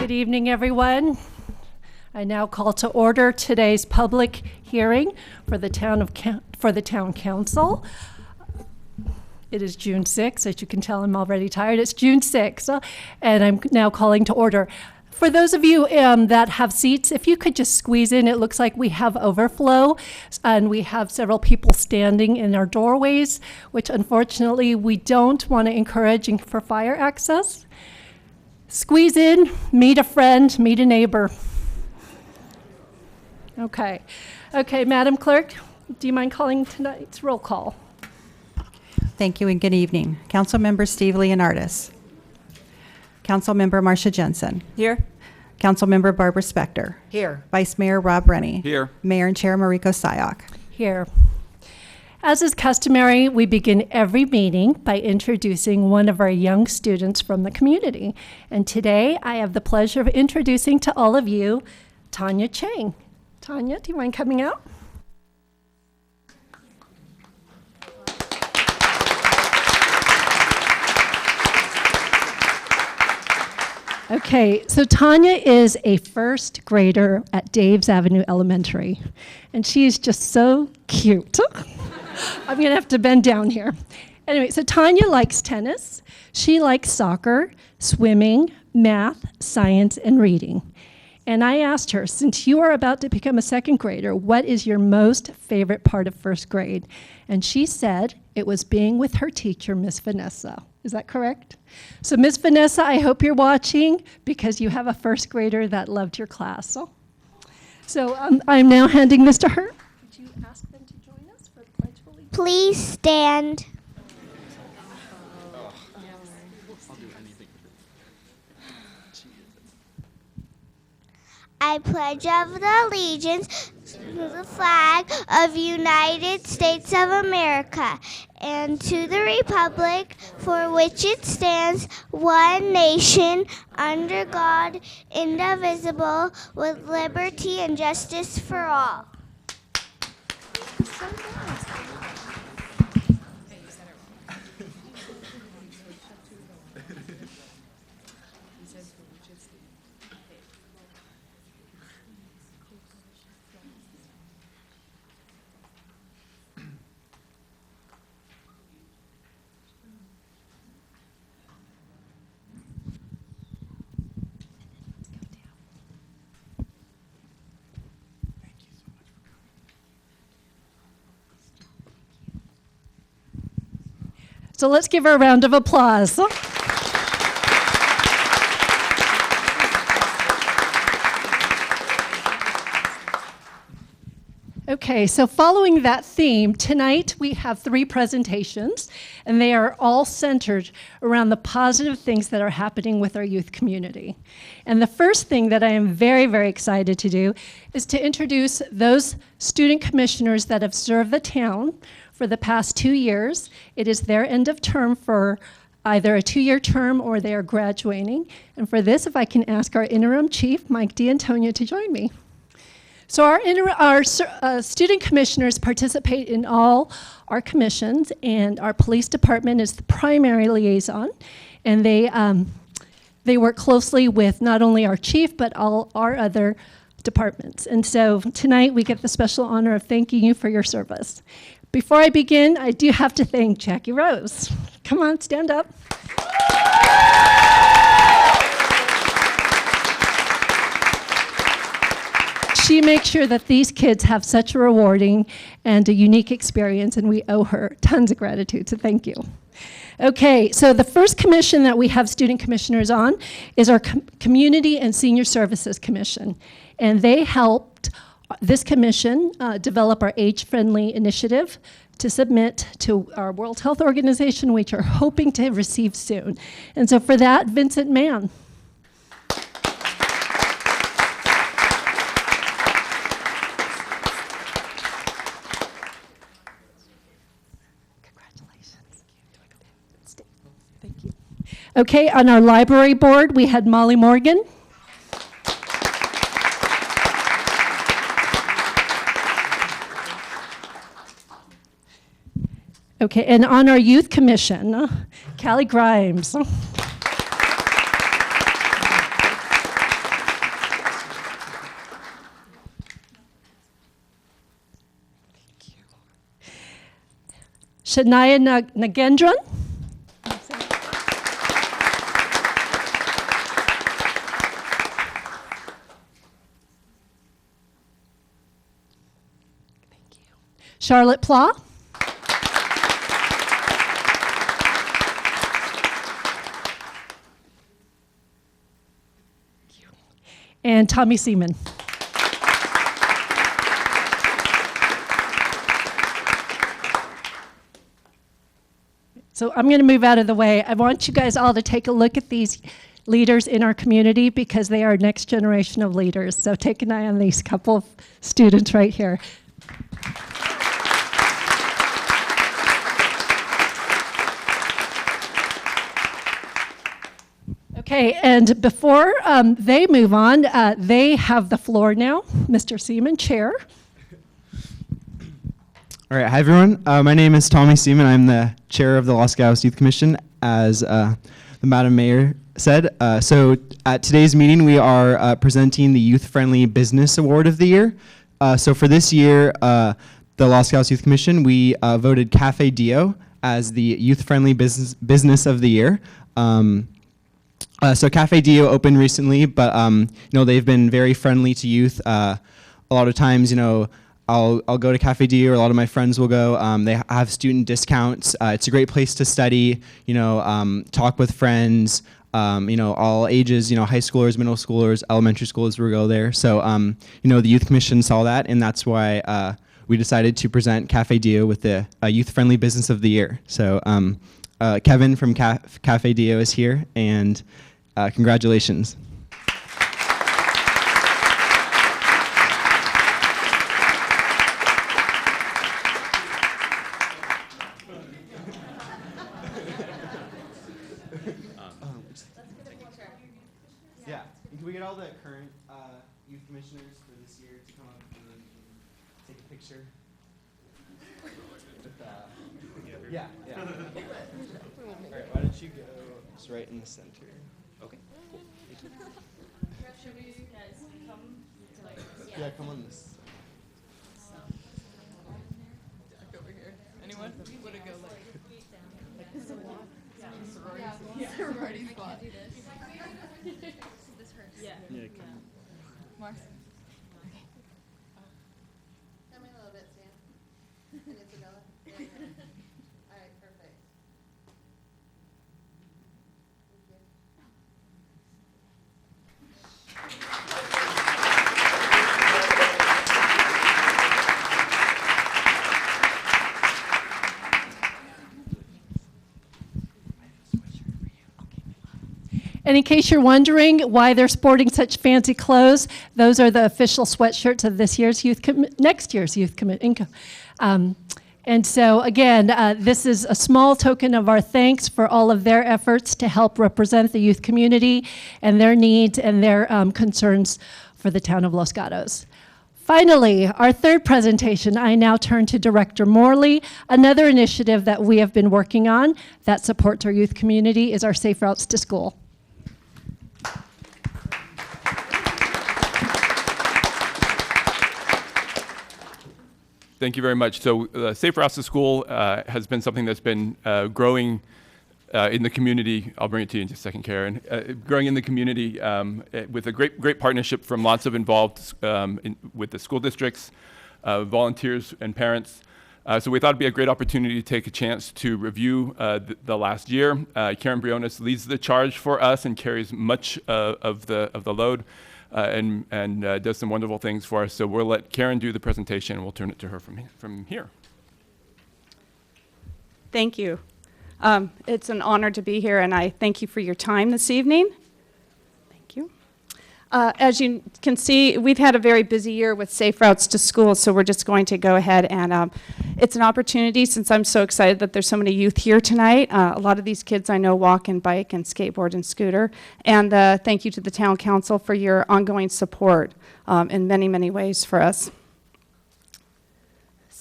Good evening, everyone. I now call to order today's public hearing for the town council. It is June 6th. As you can tell, I'm already tired. It's June 6th, and I'm now calling to order. For those of you that have seats, if you could just squeeze in, it looks like we have overflow, and we have several people standing in our doorways, which unfortunately we don't want to encourage for fire access. Squeeze in, meet a friend, meet a neighbor. Okay, Madam Clerk, do you mind calling tonight's roll call? Thank you and good evening. Councilmember Steve Leonardis. Councilmember Marcia Jensen. Here. Councilmember Barbara Spector. Here. Vice Mayor Rob Rennie. Here. Mayor and Chair Mariko Sayok. Here. As is customary, we begin every meeting by introducing one of our young students from the community. And today, I have the pleasure of introducing to all of you, Tanya Chang. Tanya, do you mind coming out? Okay, so Tanya is a first grader at Dave's Avenue Elementary, and she is just so cute. I'm gonna have to bend down here. Anyway, so Tanya likes tennis. She likes soccer, swimming, math, science, and reading. And I asked her, since you are about to become a second grader, what is your most favorite part of first grade? And she said it was being with her teacher, Miss Vanessa. Is that correct? So Miss Vanessa, I hope you're watching because you have a first grader that loved your class. So I'm now handing this to her. Could you ask them to join us for the Pledge of Allegiance? Please stand. I pledge of the allegiance to the flag of the United States of America and to the republic for which it stands, one nation, under God, indivisible, with liberty and justice for all. So let's give her a round of applause. Okay, so following that theme, tonight we have 3 presentations, and they are all centered around the positive things that are happening with our youth community. And the first thing that I am very, very excited to do is to introduce those student commissioners that have served the town for the past 2 years. It is their end of term for either a 2-year term or they are graduating. And for this, if I can ask our interim chief, Mike D'Antonio, to join me. So our student commissioners participate in all our commissions, and our police department is the primary liaison, and they work closely with not only our chief, but all our other departments. And so tonight we get the special honor of thanking you for your service. Before I begin, I do have to thank Jackie Rose. Come on, stand up. She makes sure that these kids have such a rewarding and a unique experience, and we owe her tons of gratitude, so thank you. Okay, so the first commission that we have student commissioners on is our Community and Senior Services Commission, and they helped this commission develop our age-friendly initiative to submit to our World Health Organization, which are hoping to receive soon. And so for that, Vincent Mann. Congratulations. Thank you. Okay, on our library board, we had Molly Morgan. Okay, and on our youth commission, Callie Grimes. Shania Nagendran. Charlotte Pla. And Tommy Seaman. So I'm going to move out of the way. I want you guys all to take a look at these leaders in our community because they are next generation of leaders. So take an eye on these couple of students right here. Okay, and before they move on, they have the floor now. Mr. Seaman, Chair. All right, hi everyone. My name is Tommy Seaman. I'm the chair of the Los Gatos Youth Commission, as the Madam Mayor said. So at today's meeting, we are presenting the Youth Friendly Business Award of the Year. So for this year, the Los Gatos Youth Commission, we voted Cafe Dio as the Youth Friendly Business of the Year. So Cafe Dio opened recently, but they've been very friendly to youth. A lot of times, I'll go to Cafe Dio, or a lot of my friends will go. They have student discounts. It's a great place to study, talk with friends, all ages, high schoolers, middle schoolers, elementary schoolers will go there. So, the Youth Commission saw that, and that's why we decided to present Cafe Dio with the Youth Friendly Business of the Year. So, Kevin from Cafe Dio is here, and congratulations. Yeah, can we get all the current youth commissioners for this year to come up and take a picture? With, yeah. All right, why don't you go just right in the center? Okay. Should we guys come to like Yeah, come on this. over here? Anyone? Would it go like this is a lot? Yeah. Sorority spot. This hurts. Yeah. Mars. Come in a little bit, Sam. And Isabella. Yeah. All right, perfect. Thank you. And in case you're wondering why they're sporting such fancy clothes, those are the official sweatshirts of this year's next year's youth committee. And so again, this is a small token of our thanks for all of their efforts to help represent the youth community and their needs and their concerns for the town of Los Gatos. Finally, our third presentation, I now turn to Director Morley. Another initiative that we have been working on that supports our youth community is our Safe Routes to School. Thank you very much. So Safe Routes to School has been something that's been growing in the community. I'll bring it to you in just a second, Karen. Growing in the community with a great partnership from lots of involved with the school districts, volunteers, and parents. So we thought it'd be a great opportunity to take a chance to review the last year. Karen Briones leads the charge for us and carries much of the load. And does some wonderful things for us. So we'll let Karen do the presentation, and we'll turn it to her from here. Thank you. It's an honor to be here, and I thank you for your time this evening. Thank you. As you can see, we've had a very busy year with Safe Routes to School, so we're just going to go ahead and it's an opportunity, since I'm so excited that there's so many youth here tonight. A lot of these kids I know walk and bike and skateboard and scooter. And thank you to the Town Council for your ongoing support in many, many ways for us.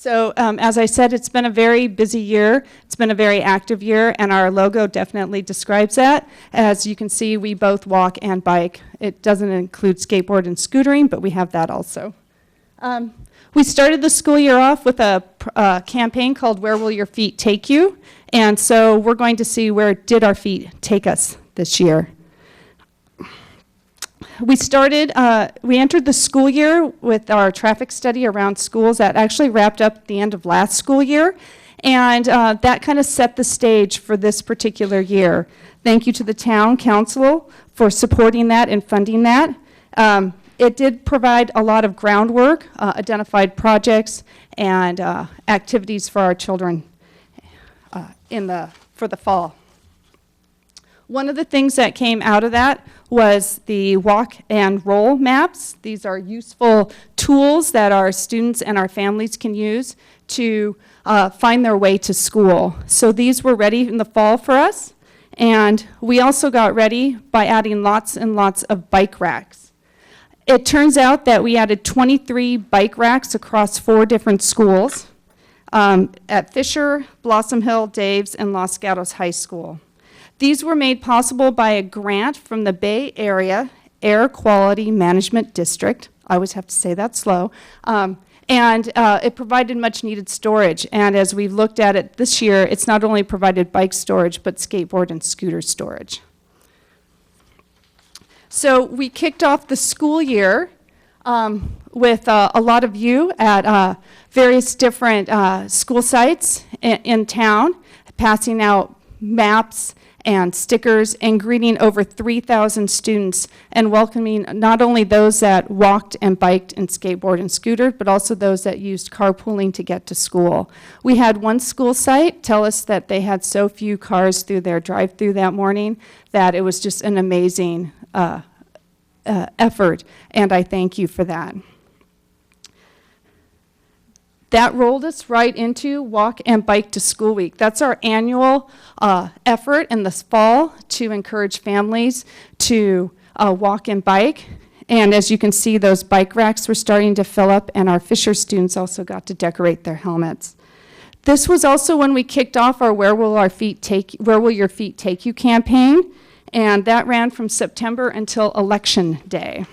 So as I said, it's been a very busy year. It's been a very active year, and our logo definitely describes that. As you can see, we both walk and bike. It doesn't include skateboard and scootering, but we have that also. We started the school year off with a campaign called Where Will Your Feet Take You? And so we're going to see where did our feet take us this year. We entered the school year with our traffic study around schools that actually wrapped up at the end of last school year. And that kind of set the stage for this particular year. Thank you to the town council for supporting that and funding that. It did provide a lot of groundwork, identified projects, and activities for our children for the fall. One of the things that came out of that was the walk and roll maps. These are useful tools that our students and our families can use to find their way to school. So these were ready in the fall for us. And we also got ready by adding lots and lots of bike racks. It turns out that we added 23 bike racks across 4 different schools at Fisher, Blossom Hill, Dave's, and Los Gatos High School. These were made possible by a grant from the Bay Area Air Quality Management District. I always have to say that slow. And it provided much needed storage. And as we've looked at it this year, it's not only provided bike storage, but skateboard and scooter storage. So we kicked off the school year with a lot of you at various different school sites in town, passing out maps and stickers and greeting over 3,000 students and welcoming not only those that walked and biked and skateboarded and scootered, but also those that used carpooling to get to school. We had one school site tell us that they had so few cars through their drive-through that morning that it was just an amazing effort, and I thank you for that. That rolled us right into Walk and Bike to School Week. That's our annual effort in this fall to encourage families to walk and bike. And as you can see, those bike racks were starting to fill up, and our Fisher students also got to decorate their helmets. This was also when we kicked off our Where Will Your Feet Take You campaign, and that ran from September until Election Day.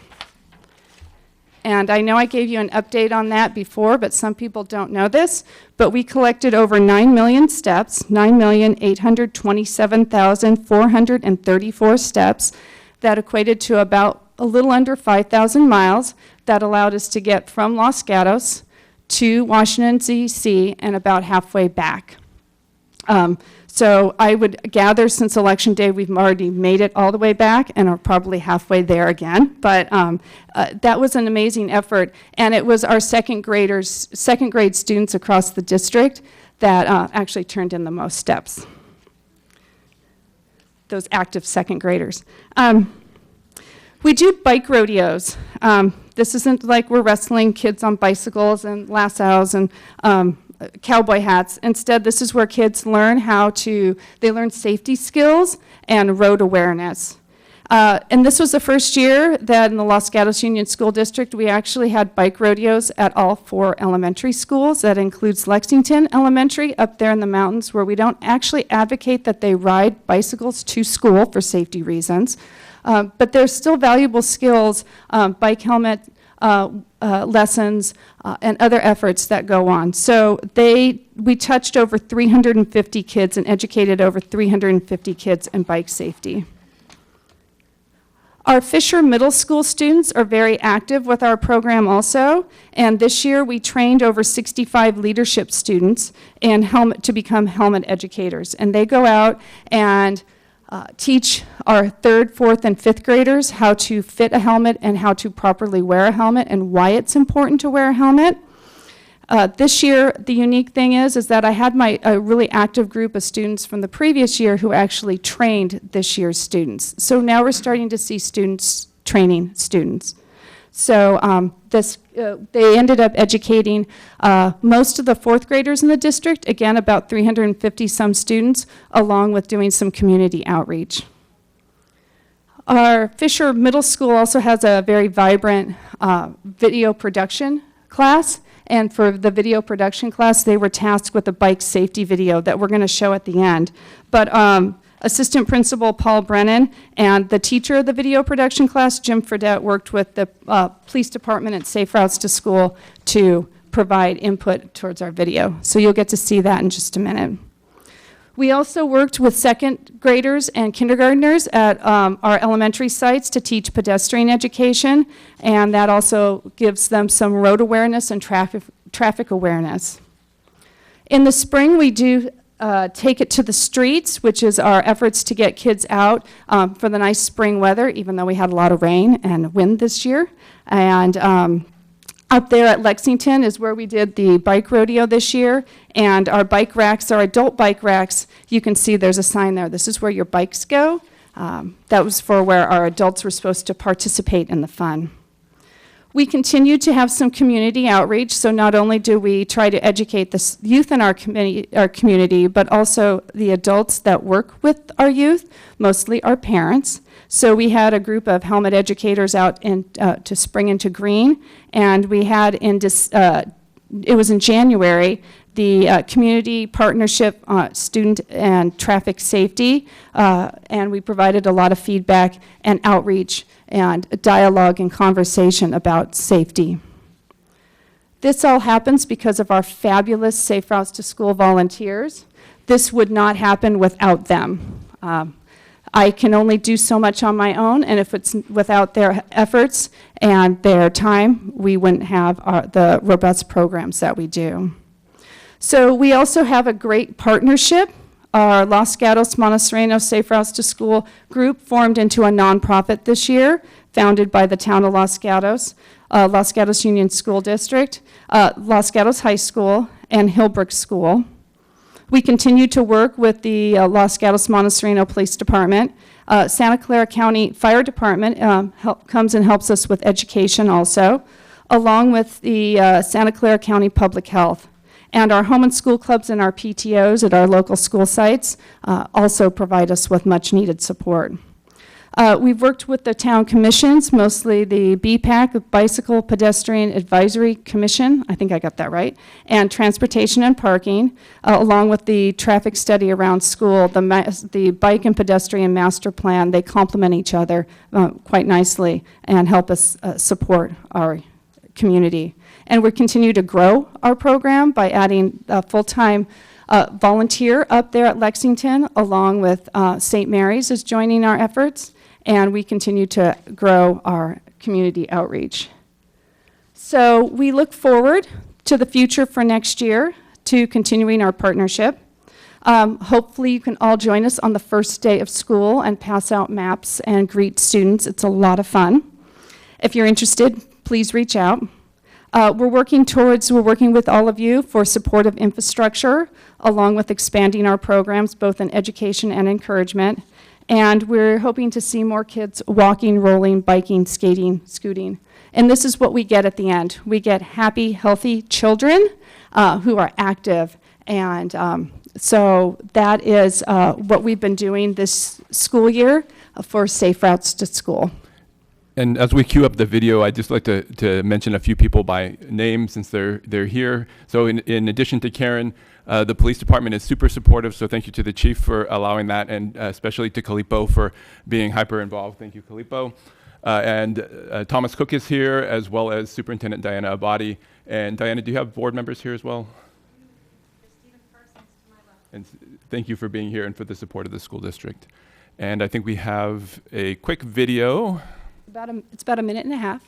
And I know I gave you an update on that before, but some people don't know this, but we collected over 9 million steps, 9,827,434 steps. That equated to about a little under 5,000 miles. That allowed us to get from Los Gatos to Washington, D.C., and about halfway back. So I would gather since Election Day, we've already made it all the way back and are probably halfway there again. But that was an amazing effort. And it was our second grade students across the district that actually turned in the most steps. Those active second graders. We do bike rodeos. This isn't like we're wrestling kids on bicycles and lassos and cowboy hats. Instead, this is where kids learn they learn safety skills and road awareness. And this was the first year that in the Los Gatos Union School District, we actually had bike rodeos at all 4 elementary schools. That includes Lexington Elementary up there in the mountains, where we don't actually advocate that they ride bicycles to school for safety reasons. But there's still valuable skills, bike helmet lessons, and other efforts that go on. So we touched over 350 kids and educated over 350 kids in bike safety. Our Fisher Middle School students are very active with our program also, and this year we trained over 65 leadership students to become helmet educators. And they go out and teach our 3rd, 4th, and 5th graders how to fit a helmet and how to properly wear a helmet and why it's important to wear a helmet. This year, the unique thing is that I had a really active group of students from the previous year who actually trained this year's students. So now we're starting to see students training students. So they ended up educating most of the 4th graders in the district, again, about 350 some students, along with doing some community outreach. Our Fisher Middle School also has a very vibrant video production class. And for the video production class, they were tasked with a bike safety video that we're going to show at the end. But Assistant Principal Paul Brennan and the teacher of the video production class, Jim Fredette, worked with the police department at Safe Routes to School to provide input towards our video. So you'll get to see that in just a minute. We also worked with second graders and kindergartners at our elementary sites to teach pedestrian education, and that also gives them some road awareness and traffic awareness. In the spring, we do Take It to the Streets, which is our efforts to get kids out for the nice spring weather, even though we had a lot of rain and wind this year. And up there at Lexington is where we did the bike rodeo this year, and our bike racks, our adult bike racks, you can see there's a sign there. This is where your bikes go. That was for where our adults were supposed to participate in the fun. We continue to have some community outreach, so not only do we try to educate the youth in our community, but also the adults that work with our youth, mostly our parents. So we had a group of helmet educators out to Spring into Green, and we had it was in January, the Community Partnership Student and Traffic Safety, and we provided a lot of feedback and outreach and dialogue and conversation about safety. This all happens because of our fabulous Safe Routes to School volunteers. This would not happen without them. I can only do so much on my own, and if it's without their efforts and their time, we wouldn't have the robust programs that we do. So we also have a great partnership. Our Los Gatos Montserrano Safe Routes to School group formed into a nonprofit this year, founded by the town of Los Gatos Union School District, Los Gatos High School, and Hillbrook School. We continue to work with the Los Gatos Montserrano Police Department. Santa Clara County Fire Department comes and helps us with education also, along with the Santa Clara County Public Health. And our home and school clubs and our PTOs at our local school sites also provide us with much needed support. We've worked with the town commissions, mostly the BPAC, Bicycle Pedestrian Advisory Commission, I think I got that right, and Transportation and Parking, along with the traffic study around school, the Bike and Pedestrian Master Plan. They complement each other quite nicely and help us support our community. And we continue to grow our program by adding a full-time volunteer up there at Lexington, along with St. Mary's is joining our efforts, and we continue to grow our community outreach. So we look forward to the future for next year, to continuing our partnership. Hopefully you can all join us on the first day of school and pass out maps and greet students. It's a lot of fun. If you're interested, please reach out. We're working with all of you for supportive infrastructure, along with expanding our programs, both in education and encouragement. And we're hoping to see more kids walking, rolling, biking, skating, scooting. And this is what we get at the end. We get happy, healthy children who are active. And so that is what we've been doing this school year for Safe Routes to School. And as we queue up the video, I'd just like to mention a few people by name since they're here. So in addition to Karen, the police department is super supportive, so thank you to the chief for allowing that, and especially to Kalipo for being hyper involved. Thank you, Kalipo. And Thomas Cook is here, as well as Superintendent Diana Abadi. And Diana, do you have board members here as well? And thank you for being here and for the support of the school district. And I think we have a quick video. It's about a minute and a half.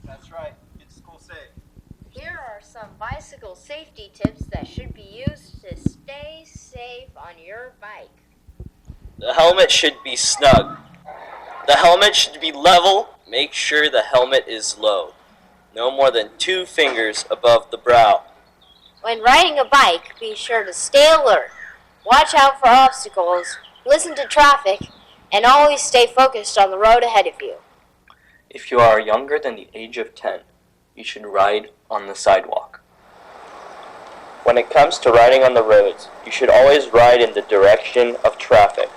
That's right. Get to school safe. Here are some bicycle safety tips that should be used to stay safe on your bike. The helmet should be snug. The helmet should be level. Make sure the helmet is low. No more than 2 fingers above the brow. When riding a bike, be sure to stay alert. Watch out for obstacles, listen to traffic, and always stay focused on the road ahead of you. If you are younger than the age of 10, you should ride on the sidewalk. When it comes to riding on the roads, you should always ride in the direction of traffic.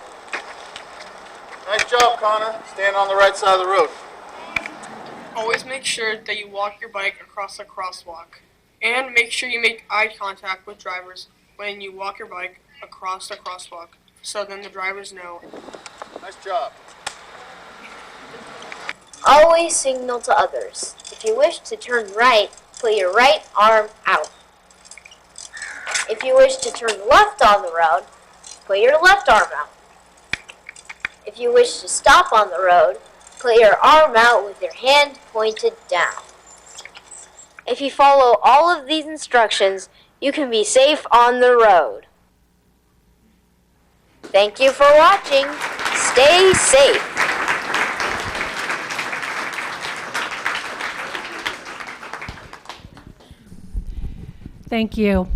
Nice job, Connor. Stand on the right side of the road. Always make sure that you walk your bike across the crosswalk. And make sure you make eye contact with drivers when you walk your bike across the crosswalk, so then the drivers know. Nice job. Always signal to others. If you wish to turn right, put your right arm out. If you wish to turn left on the road, put your left arm out. If you wish to stop on the road, put your arm out with your hand pointed down. If you follow all of these instructions, you can be safe on the road. Thank you for watching. Stay safe. Thank you.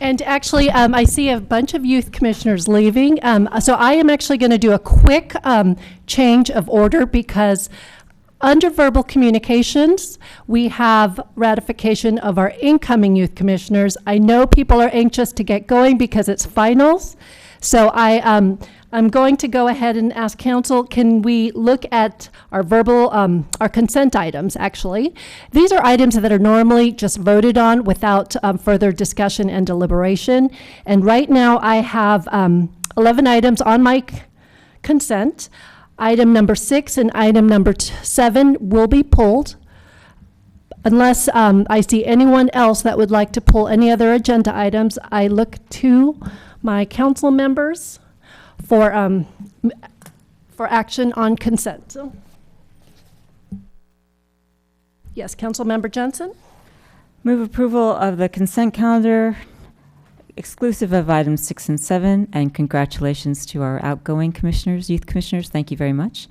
And actually, I see a bunch of youth commissioners leaving. So I am actually going to do a quick change of order because under verbal communications, we have ratification of our incoming youth commissioners. I know people are anxious to get going because it's finals. So I'm going to go ahead and ask council, can we look at our verbal, our consent items, actually. These are items that are normally just voted on without further discussion and deliberation. And right now I have 11 items on my consent. Item number 6 and item number 7 will be pulled unless I see anyone else that would like to pull any other agenda items. I look to my council members for action on consent. Yes, Council Member Jensen. Move approval of the consent calendar exclusive of items 6 and 7, and congratulations to our outgoing commissioners, youth commissioners. Thank you very much.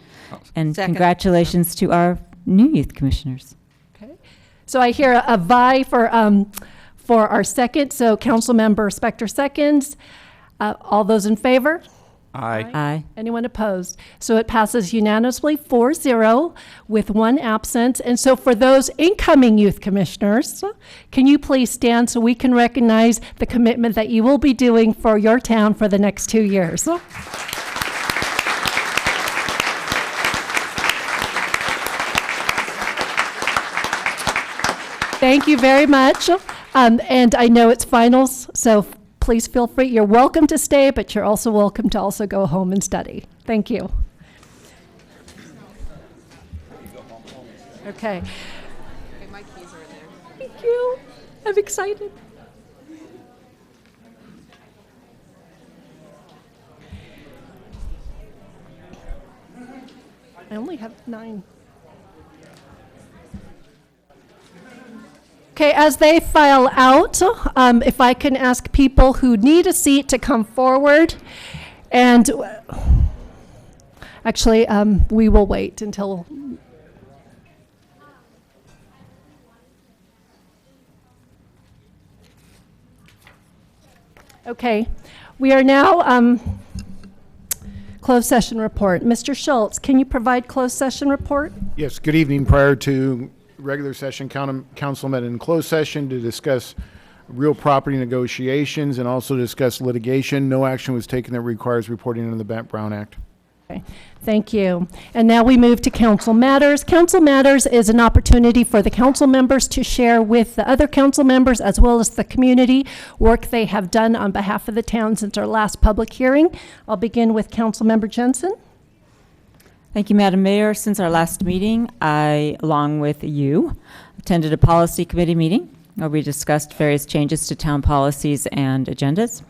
And Second. congratulations to our new youth commissioners. Okay. So I hear a vie for our second. So Council Member Spector seconds. All those in favor? Aye. Aye. Anyone opposed? So it passes unanimously 4-0 with 1 absent. And so for those incoming youth commissioners, can you please stand so we can recognize the commitment that you will be doing for your town for the next 2 years? Thank you very much. And I know it's finals, so please feel free. You're welcome to stay, but you're also welcome to also go home and study. Thank you. Okay. My keys are in there. Thank you. I'm excited. I only have 9. Okay, as they file out, if I can ask people who need a seat to come forward. And actually, we will wait until. Okay, we are now closed session report. Mr. Schultz, can you provide closed session report? Yes, good evening. Prior to regular session, council met in closed session to discuss real property negotiations and also discuss litigation. No action was taken that requires reporting under the Brown Act. Okay, thank you. And now we move to council matters. Council matters is an opportunity for the council members to share with the other council members as well as the community work they have done on behalf of the town since our last public hearing. I'll begin with Council Member Jensen. Thank you, Madam Mayor. Since our last meeting, I, along with you, attended a policy committee meeting where we discussed various changes to town policies and agendas.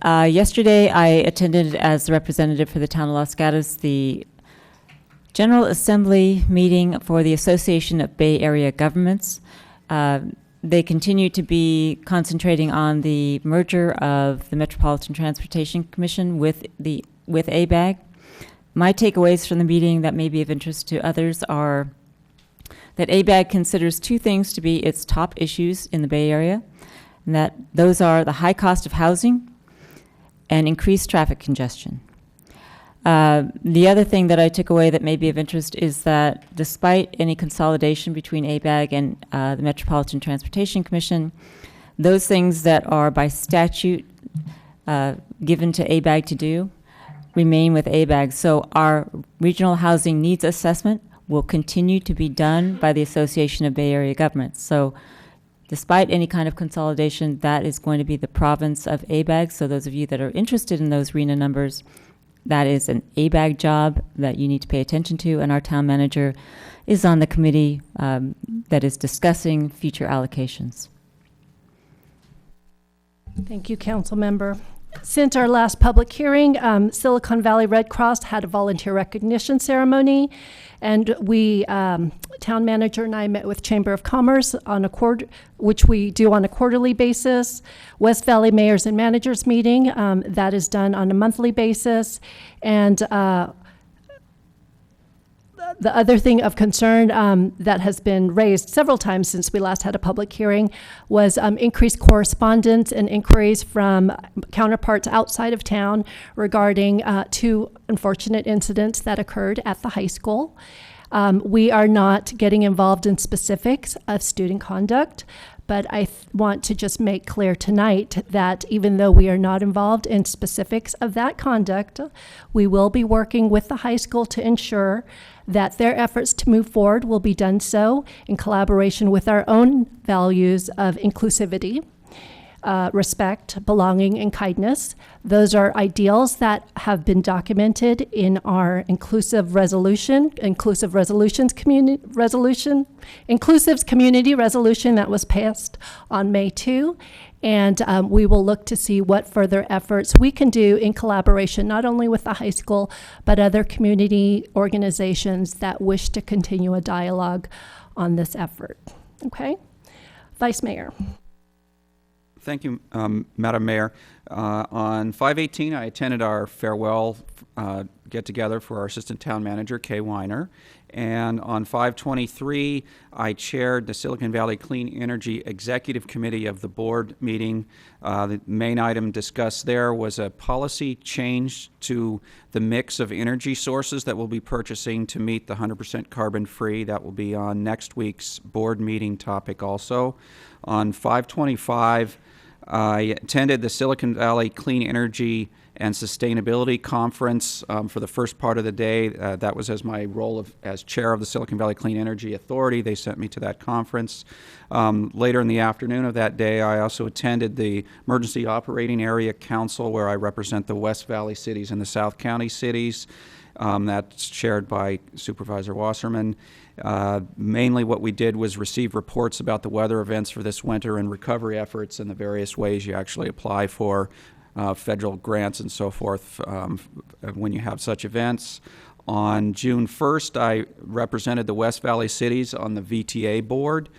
Yesterday, I attended as the representative for the town of Los Gatos the General Assembly meeting for the Association of Bay Area Governments. They continue to be concentrating on the merger of the Metropolitan Transportation Commission with ABAG. My takeaways from the meeting that may be of interest to others are that ABAG considers 2 things to be its top issues in the Bay Area, and that those are the high cost of housing and increased traffic congestion. The other thing that I took away that may be of interest is that despite any consolidation between ABAG and the Metropolitan Transportation Commission, those things that are by statute given to ABAG to do remain with ABAG. So our regional housing needs assessment will continue to be done by the Association of Bay Area Governments. So despite any kind of consolidation, that is going to be the province of ABAG. So those of you that are interested in those RENA numbers, that is an ABAG job that you need to pay attention to, and our town manager is on the committee that is discussing future allocations. Thank you, Council Member. Since our last public hearing, Silicon Valley Red Cross had a volunteer recognition ceremony, and we, town manager and I met with Chamber of Commerce on which we do on a quarterly basis. West Valley Mayors and Managers meeting, that is done on a monthly basis. And the other thing of concern that has been raised several times since we last had a public hearing was increased correspondence and inquiries from counterparts outside of town regarding 2 unfortunate incidents that occurred at the high school. We are not getting involved in specifics of student conduct, but I want to just make clear tonight that even though we are not involved in specifics of that conduct, we will be working with the high school to ensure that their efforts to move forward will be done so in collaboration with our own values of inclusivity, respect, belonging, and kindness. Those are ideals that have been documented in our Inclusives Community Resolution that was passed on May 2. And we will look to see what further efforts we can do in collaboration, not only with the high school, but other community organizations that wish to continue a dialogue on this effort. Okay? Vice Mayor. Thank you, Madam Mayor. On 5/18, I attended our farewell get-together for our Assistant Town Manager, Kay Weiner. And on 5/23, I chaired the Silicon Valley Clean Energy Executive Committee of the board meeting. The main item discussed there was a policy change to the mix of energy sources that we'll be purchasing to meet the 100% carbon-free. That will be on next week's board meeting topic also. On 5/25, I attended the Silicon Valley Clean Energy and Sustainability Conference for the first part of the day. That was as my role as chair of the Silicon Valley Clean Energy Authority. They sent me to that conference. Later in the afternoon of that day, I also attended the Emergency Operating Area Council, where I represent the West Valley cities and the South County cities. That's chaired by Supervisor Wasserman. Mainly what we did was receive reports about the weather events for this winter and recovery efforts and the various ways you actually apply for federal grants and so forth when you have such events. On June 1st, I represented the West Valley cities on the VTA board,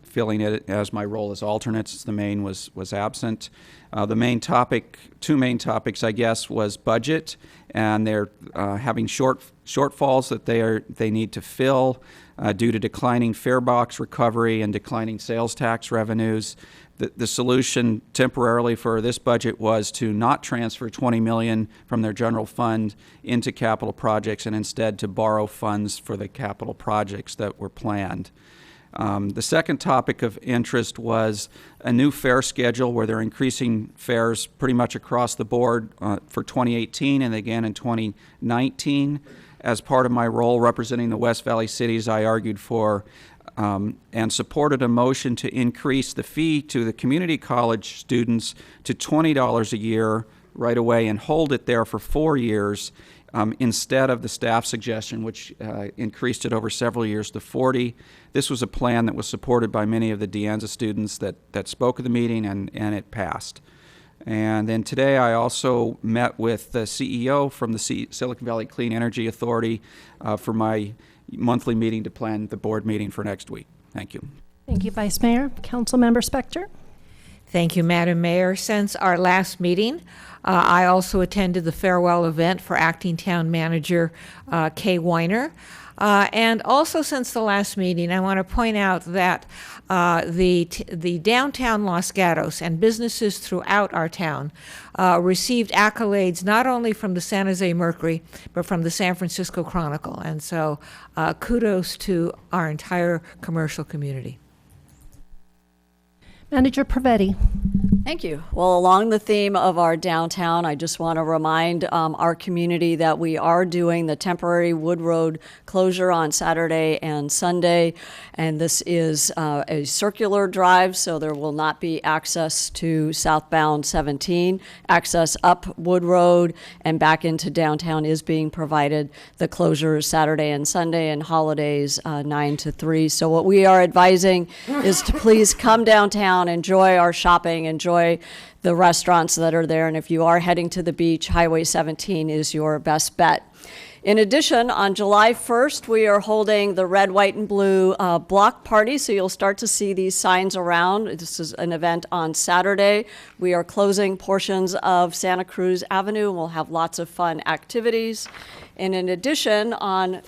filling it as my role as alternates. The main was absent. The main topic, 2 main topics, I guess, was budget, and they're having shortfalls that they need to fill due to declining fare box recovery and declining sales tax revenues. The solution temporarily for this budget was to not transfer $20 million from their general fund into capital projects and instead to borrow funds for the capital projects that were planned. The second topic of interest was a new fare schedule where they're increasing fares pretty much across the board for 2018 and again in 2019. As part of my role representing the West Valley cities, I argued for and supported a motion to increase the fee to the community college students to $20 a year right away and hold it there for 4 years instead of the staff suggestion, which increased it over several years to $40. This was a plan that was supported by many of the De Anza students that spoke at the meeting, and it passed. And then today I also met with the CEO from the Silicon Valley Clean Energy Authority for my monthly meeting to plan the board meeting for next week. Thank you. Thank you, Vice Mayor. Councilmember Spector. Thank you, Madam Mayor. Since our last meeting, I also attended the farewell event for Acting Town Manager Kay Weiner. And also since the last meeting, I want to point out that the downtown Los Gatos and businesses throughout our town received accolades not only from the San Jose Mercury, but from the San Francisco Chronicle. And so kudos to our entire commercial community. Manager Pravetti. Thank you. Well, along the theme of our downtown, I just want to remind our community that we are doing the temporary Wood Road closure on Saturday and Sunday, and this is a circular drive, so there will not be access to southbound 17. Access up Wood Road and back into downtown is being provided. The closure is Saturday and Sunday, and holidays 9 to 3. So what we are advising is to please come downtown, enjoy our shopping, enjoy the restaurants that are there, and if you are heading to the beach, Highway 17 is your best bet. In addition, on July 1st, we are holding the Red, White, and Blue block party, so you'll start to see these signs around. This is an event on Saturday. We are closing portions of Santa Cruz Avenue, and we'll have lots of fun activities. And in addition, on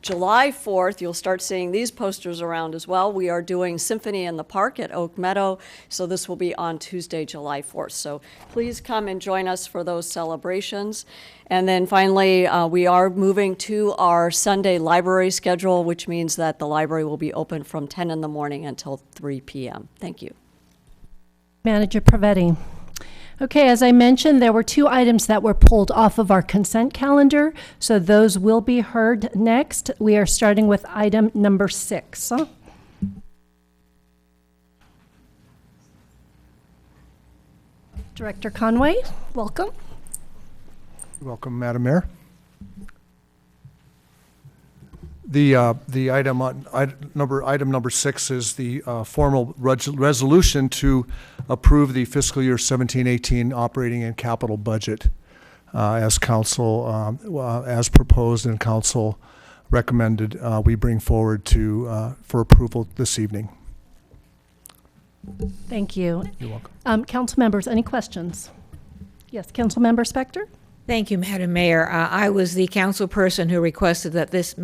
July 4th, you'll start seeing these posters around as well. We are doing Symphony in the Park at Oak Meadow, so this will be on Tuesday, July 4th. So please come and join us for those celebrations. And then finally, we are moving to our Sunday library schedule, which means that the library will be open from 10 in the morning until 3 p.m. Thank you. Manager Pravetti. Okay, as I mentioned, there were 2 items that were pulled off of our consent calendar, so those will be heard next. We are starting with item number 6. Director Conway, welcome. Welcome, Madam Mayor. The item number 6 is the formal resolution to approve the fiscal year 17-18 operating and capital budget as council as proposed and council recommended. We bring forward for approval this evening. Thank you. You're welcome. Council members, any questions? Yes, Council Member Spector. Thank you, Madam Mayor. I was the council person who requested that this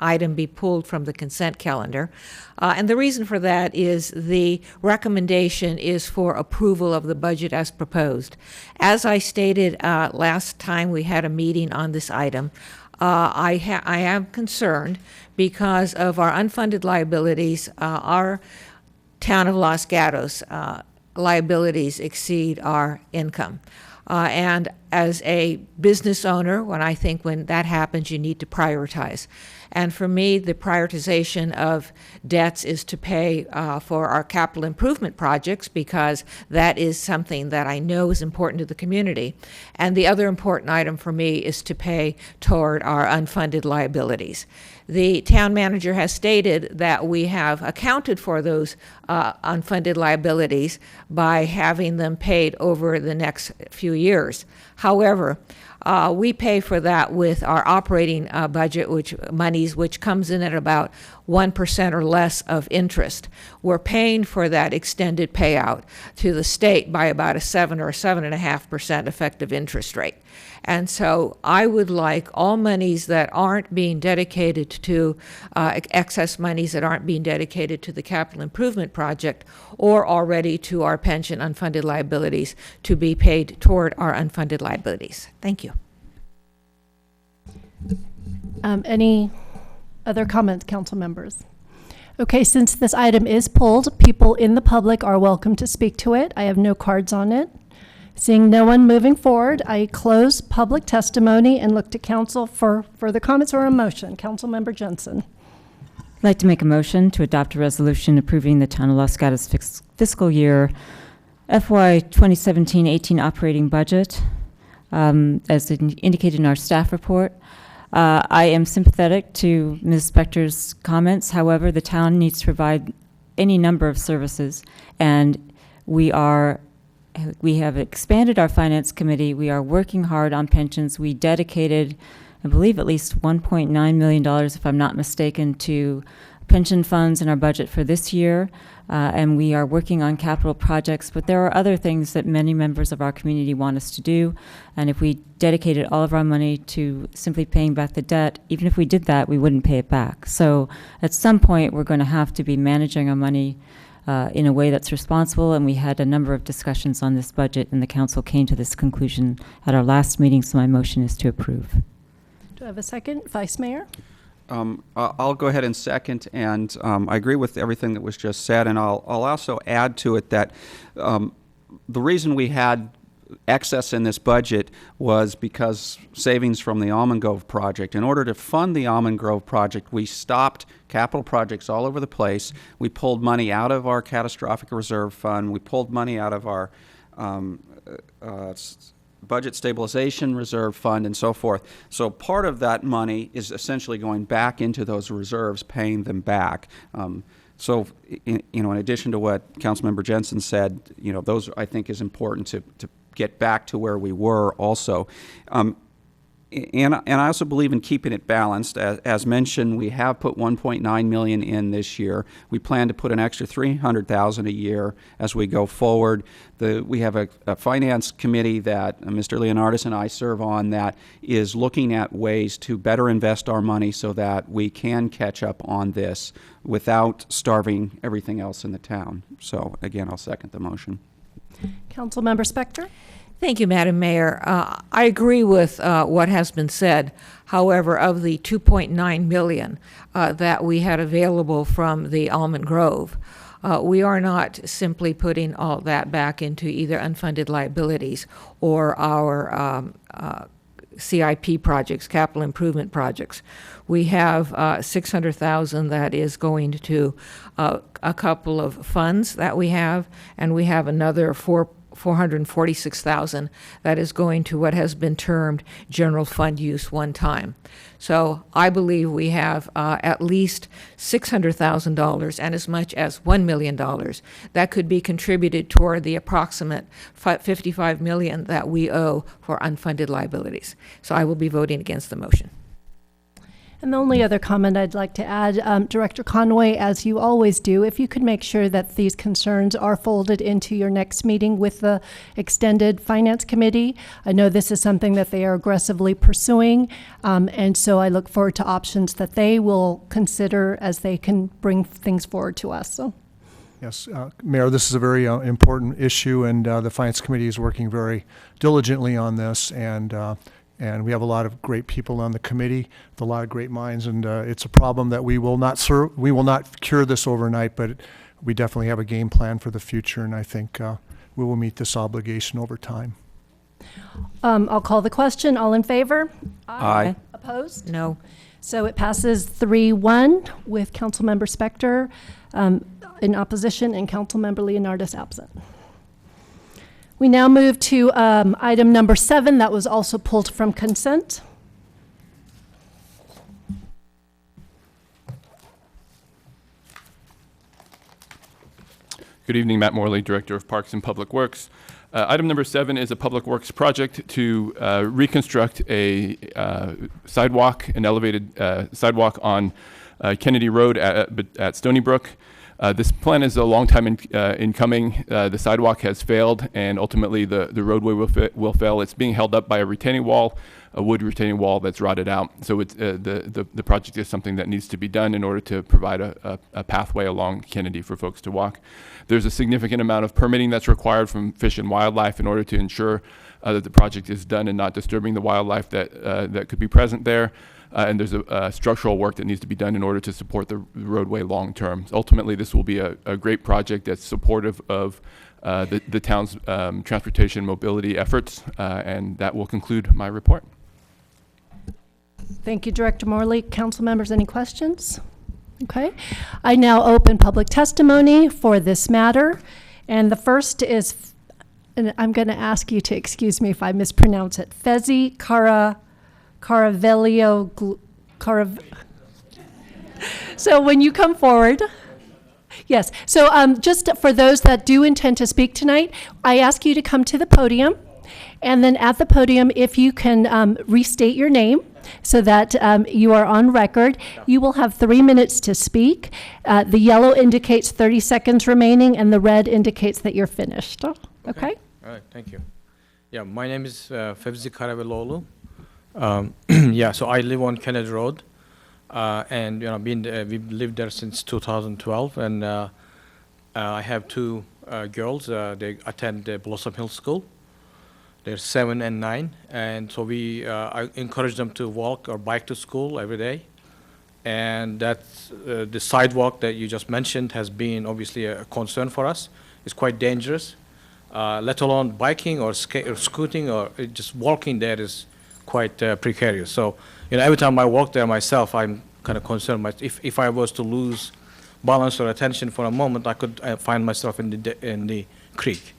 item be pulled from the consent calendar. And the reason for that is the recommendation is for approval of the budget as proposed. As I stated last time we had a meeting on this item, I am concerned because of our unfunded liabilities. Our town of Los Gatos liabilities exceed our income. And as a business owner, when that happens, you need to prioritize. And for me, the prioritization of debts is to pay for our capital improvement projects, because that is something that I know is important to the community. And the other important item for me is to pay toward our unfunded liabilities. The town manager has stated that we have accounted for those unfunded liabilities by having them paid over the next few years. However, we pay for that with our operating budget, which comes in at about 1% or less of interest. We're paying for that extended payout to the state by about a 7 or 7.5% effective interest rate. And so I would like all monies that aren't being dedicated to, excess monies that aren't being dedicated to the capital improvement project or already to our pension unfunded liabilities to be paid toward our unfunded liabilities. Thank you. Any other comments, council members? Okay, since this item is pulled, people in the public are welcome to speak to it. I have no cards on it. Seeing no one moving forward, I close public testimony and look to council for further comments or a motion. Councilmember Jensen. I'd like to make a motion to adopt a resolution approving the Town of Los Gatos fiscal year FY 2017-18 operating budget as indicated in our staff report. I am sympathetic to Ms. Spector's comments. However, the town needs to provide any number of services, and we have expanded our finance committee. We are working hard on pensions. We dedicated, I believe, at least $1.9 million, if I'm not mistaken, to pension funds in our budget for this year. and we are working on capital projects, but there are other things that many members of our community want us to do. And if we dedicated all of our money to simply paying back the debt, even if we did that, we wouldn't pay it back. So at some point, we're going to have to be managing our money in a way that's responsible, and we had a number of discussions on this budget, and the council came to this conclusion at our last meeting, so my motion is to approve. Do I have a second? Vice Mayor? I'll go ahead and second, and I agree with everything that was just said, and I'll also add to it that the reason we had excess in this budget was because savings from the Almond Grove project. In order to fund the Almond Grove project, we stopped capital projects all over the place. We pulled money out of our catastrophic reserve fund. We pulled money out of our budget stabilization reserve fund and so forth. So part of that money is essentially going back into those reserves, paying them back. So, in addition to what Councilmember Jensen said, those I think is important to get back to where we were also. And I also believe in keeping it balanced. As mentioned, we have put $1.9 million in this year. We plan to put an extra $300,000 a year as we go forward. We have a finance committee that Mr. Leonardis and I serve on that is looking at ways to better invest our money so that we can catch up on this without starving everything else in the town. So again, I'll second the motion. Councilmember Spector? Thank you, Madam Mayor. I agree with what has been said. However, of the $2.9 million that we had available from the Almond Grove, we are not simply putting all that back into either unfunded liabilities or our CIP projects, capital improvement projects. We have $600,000 that is going to a couple of funds that we have, and we have another $446,000 that is going to what has been termed general fund use one time. So I believe we have at least $600,000 and as much as $1 million that could be contributed toward the approximate $55 million that we owe for unfunded liabilities. So I will be voting against the motion. And the only other comment I'd like to add, Director Conway, as you always do, if you could make sure that these concerns are folded into your next meeting with the extended Finance Committee. I know this is something that they are aggressively pursuing, and so I look forward to options that they will consider as they can bring things forward to us. So. Yes, Mayor, this is a very important issue, and the Finance Committee is working very diligently on this, and we have a lot of great people on the committee, with a lot of great minds, and it's a problem that we will not cure this overnight, but we definitely have a game plan for the future, and I think we will meet this obligation over time. I'll call the question. All in favor? Aye. Opposed? No. So it passes 3-1 with Councilmember Spector in opposition and Councilmember Leonardis absent. We now move to item number 7 that was also pulled from consent. Good evening, Matt Morley, Director of Parks and Public Works. Item number 7 is a public works project to reconstruct a sidewalk, an elevated sidewalk on Kennedy Road at Stony Brook. This plan is a long time in coming. The sidewalk has failed, and ultimately the roadway will fail. It's being held up by a retaining wall, a wood retaining wall that's rotted out. So it's, the project is something that needs to be done in order to provide a pathway along Kennedy for folks to walk. There's a significant amount of permitting that's required from Fish and Wildlife in order to ensure that the project is done and not disturbing the wildlife that could be present there. And there's a structural work that needs to be done in order to support the roadway long term. Ultimately, this will be a great project that's supportive of the town's transportation mobility efforts, and that will conclude my report. Thank you, Director Morley. Council members, any questions? Okay. I now open public testimony for this matter. And the first is, and I'm going to ask you to excuse me if I mispronounce it, Fezi Caravello. So when you come forward, yes. So just for those that do intend to speak tonight, I ask you to come to the podium. And then at the podium, if you can restate your name. so that you are on record. You will have 3 minutes to speak. The yellow indicates 30 seconds remaining, and the red indicates that you're finished. Okay? All right, thank you. Yeah, my name is Fevzi Karaveloğlu. Yeah, so I live on Kennedy Road, and we've lived there since 2012, and I have two girls. They attend the Blossom Hill School. They're 7 and 9, and so I encourage them to walk or bike to school every day. And that's the sidewalk that you just mentioned has been obviously a concern for us. It's quite dangerous, let alone biking or scooting or just walking there is quite precarious. So, every time I walk there myself, I'm kind of concerned. If I was to lose balance or attention for a moment, I could find myself in the creek.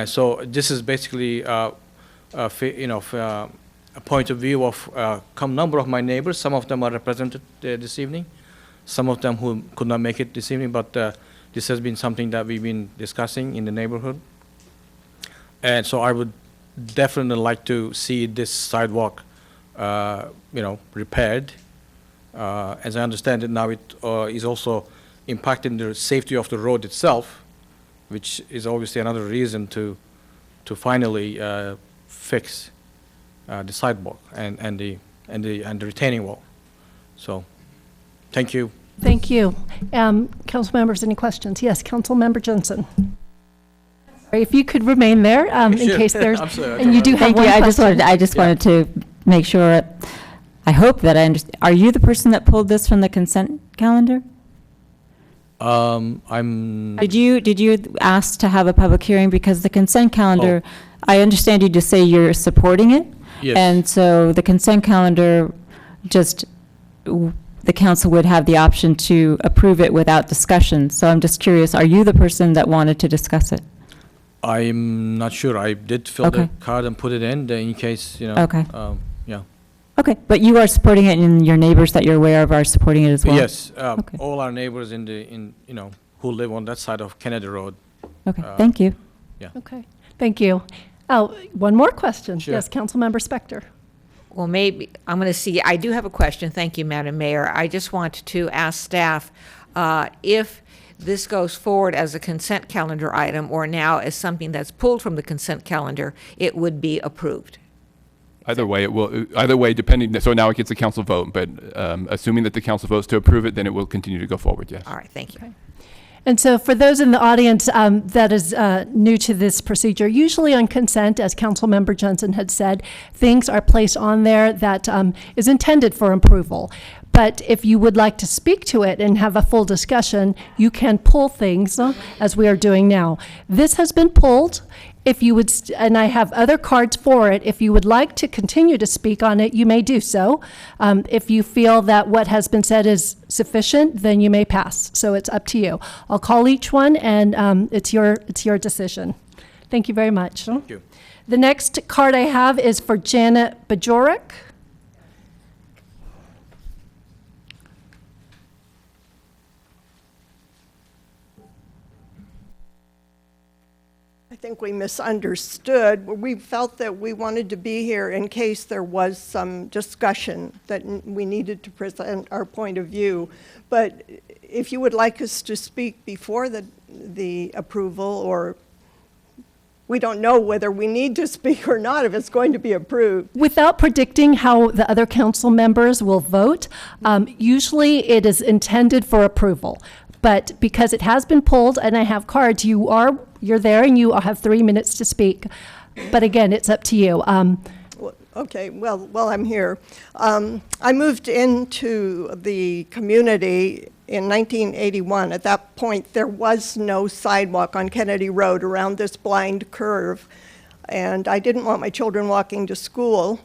So this is basically a point of view of a number of my neighbors. Some of them are represented this evening, some of them who could not make it this evening, but this has been something that we've been discussing in the neighborhood. And so I would definitely like to see this sidewalk, repaired. As I understand it now, it is also impacting the safety of the road itself, which is obviously another reason to finally fix the sidewalk and the retaining wall. So, thank you. Thank you. Council members, any questions? Yes, Council Member Johnson. Sorry, if you could remain there in case there's. I'm sorry, and you do have Thank you. one I just wanted to make sure. I hope that I understand. Are you the person that pulled this from the consent calendar? Did you ask to have a public hearing because the consent calendar? I understand you just say you're supporting it. Yes. And so the consent calendar, the council would have the option to approve it without discussion. So I'm just curious, are you the person that wanted to discuss it? I'm not sure. I did fill the card and put it in case, Okay. Yeah. Okay, but you are supporting it, and your neighbors that you're aware of are supporting it as well? Yes, all our neighbors who live on that side of Kennedy Road. Okay, thank you. Yeah. Okay, thank you. Oh, one more question. Sure. Yes, Councilmember Spector. Well, maybe, I'm going to see, I do have a question. Thank you, Madam Mayor. I just want to ask staff if this goes forward as a consent calendar item or now as something that's pulled from the consent calendar, it would be approved. Either way, it will. Either way, depending. So now it gets a council vote, but assuming that the council votes to approve it, then it will continue to go forward. Yes. All right. Thank you. Okay. And so for those in the audience that is new to this procedure, usually on consent, as Councilmember Johnson had said, things are placed on there that is intended for approval. But if you would like to speak to it and have a full discussion, you can pull things as we are doing now. This has been pulled. If you would, and I have other cards for it, if you would like to continue to speak on it, you may do so. If you feel that what has been said is sufficient, then you may pass. So it's up to you. I'll call each one, and it's your decision. Thank you very much. Thank you. The next card I have is for Janet Bajorek. I think we misunderstood. We felt that we wanted to be here in case there was some discussion that we needed to present our point of view. But if you would like us to speak before the approval, or we don't know whether we need to speak or not if it's going to be approved. Without predicting how the other council members will vote, usually it is intended for approval. But because it has been pulled and I have cards, you're there and you have 3 minutes to speak. But again, it's up to you. Okay, well, I'm here. I moved into the community in 1981. At that point, there was no sidewalk on Kennedy Road around this blind curve. And I didn't want my children walking to school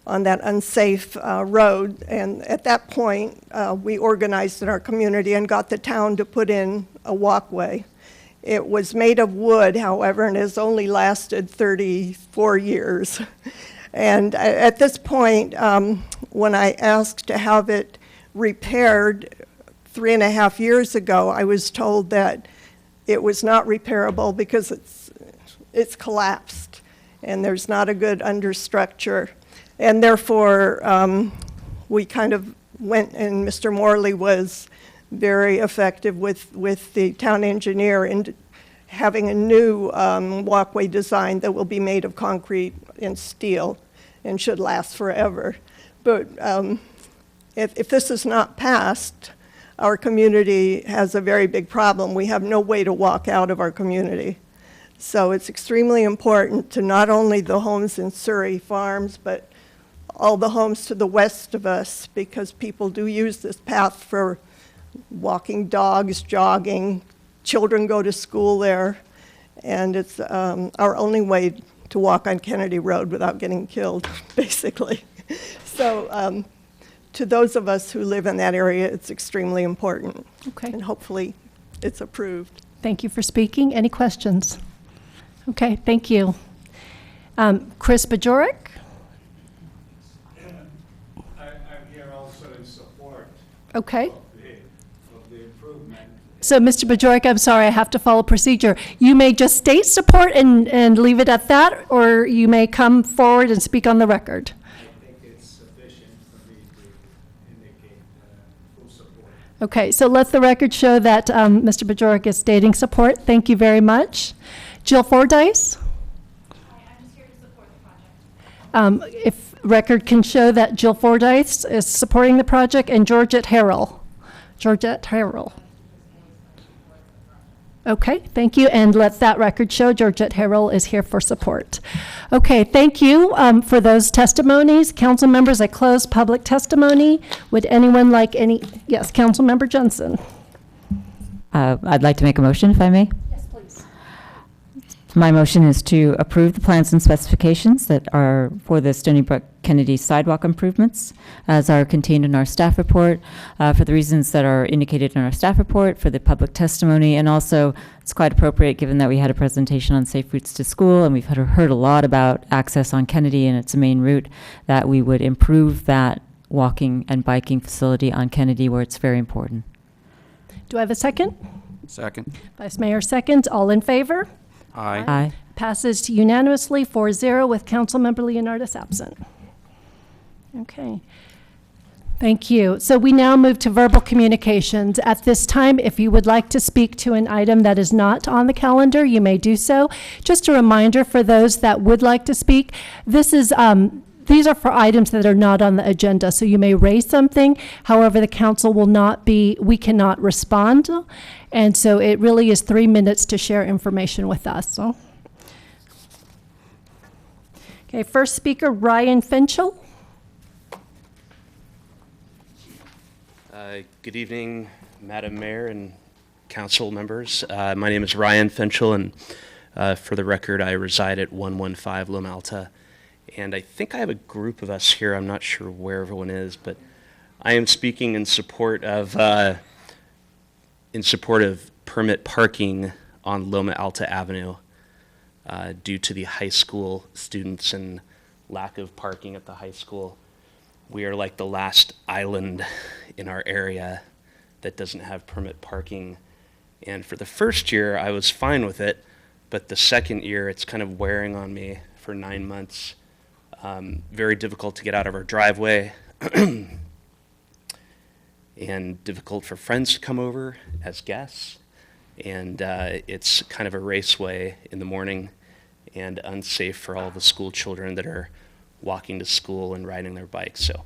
on that unsafe road. And at that point, we organized in our community and got the town to put in a walkway. It was made of wood, however, and has only lasted 34 years. And at this point, when I asked to have it repaired 3.5 years ago, I was told that it was not repairable because it's collapsed and there's not a good understructure. And therefore, we kind of went, and Mr. Morley was very effective with the town engineer in having a new walkway design that will be made of concrete and steel and should last forever. But if this is not passed, our community has a very big problem. We have no way to walk out of our community. So it's extremely important to not only the homes in Surrey Farms, but all the homes to the west of us, because people do use this path for walking dogs, jogging, children go to school there, and it's our only way to walk on Kennedy Road without getting killed, basically. So to those of us who live in that area, it's extremely important. Okay. And hopefully it's approved. Thank you for speaking. Any questions? Okay, thank you. Chris Bajorek? I'm here also in support Okay. of the improvement. So, Mr. Bajorek, I'm sorry, I have to follow procedure. You may just state support and leave it at that, or you may come forward and speak on the record. I think it's sufficient for me to indicate full support. Okay, so let the record show that Mr. Bajorek is stating support. Thank you very much. Jill Fordyce? If record can show that Jill Fordyce is supporting the project, and Georgette Harrell. Georgette Harrell. Okay, thank you, and let that record show Georgette Harrell is here for support. Okay, thank you for those testimonies. Council members, I close public testimony. Would anyone like any, yes, Council Member Johnson. I'd like to make a motion, if I may. Yes, please. My motion is to approve the plans and specifications that are for the Stony Brook Kennedy sidewalk improvements as are contained in our staff report for the reasons that are indicated in our staff report, for the public testimony, and also it's quite appropriate given that we had a presentation on safe routes to school and we've heard a lot about access on Kennedy and its main route, that we would improve that walking and biking facility on Kennedy where it's very important. Do I have a second? Second. Vice Mayor seconds. All in favor? Aye. Aye. Passes unanimously 4-0 with Councilmember Leonardis absent. Okay. Thank you. So we now move to verbal communications. At this time, if you would like to speak to an item that is not on the calendar, you may do so. Just a reminder for those that would like to speak, this is these are for items that are not on the agenda, so you may raise something. However, the council will not be, we cannot respond. And so it really is 3 minutes to share information with us. So. Okay, first speaker, Ryan Finchel. Good evening, Madam Mayor and council members. My name is Ryan Finchel, and for the record, I reside at 115 Loma Alta. And I think I have a group of us here. I'm not sure where everyone is, but I am speaking in support of permit parking on Loma Alta Avenue due to the high school students and lack of parking at the high school. We are like the last island in our area that doesn't have permit parking. And for the first year, I was fine with it, but the second year, it's kind of wearing on me for 9 months. Very difficult to get out of our driveway and difficult for friends to come over as guests. And it's kind of a raceway in the morning and unsafe for all the school children that are walking to school and riding their bikes. So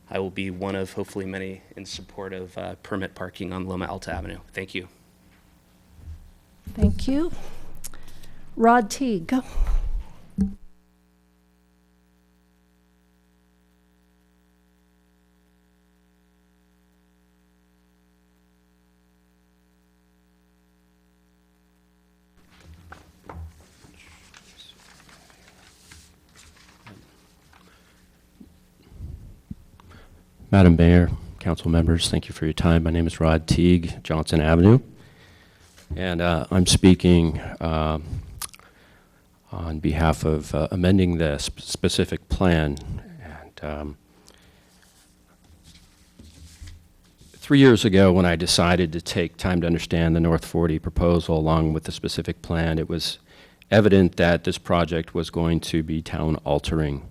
I will be one of hopefully many in support of permit parking on Loma Alta Avenue. Thank you. Thank you. Rod Teague. Madam Mayor, council members, thank you for your time. My name is Rod Teague, Johnson Avenue, and I'm speaking on behalf of amending the specific plan. And 3 years ago, when I decided to take time to understand the North 40 proposal along with the specific plan, it was evident that this project was going to be town altering.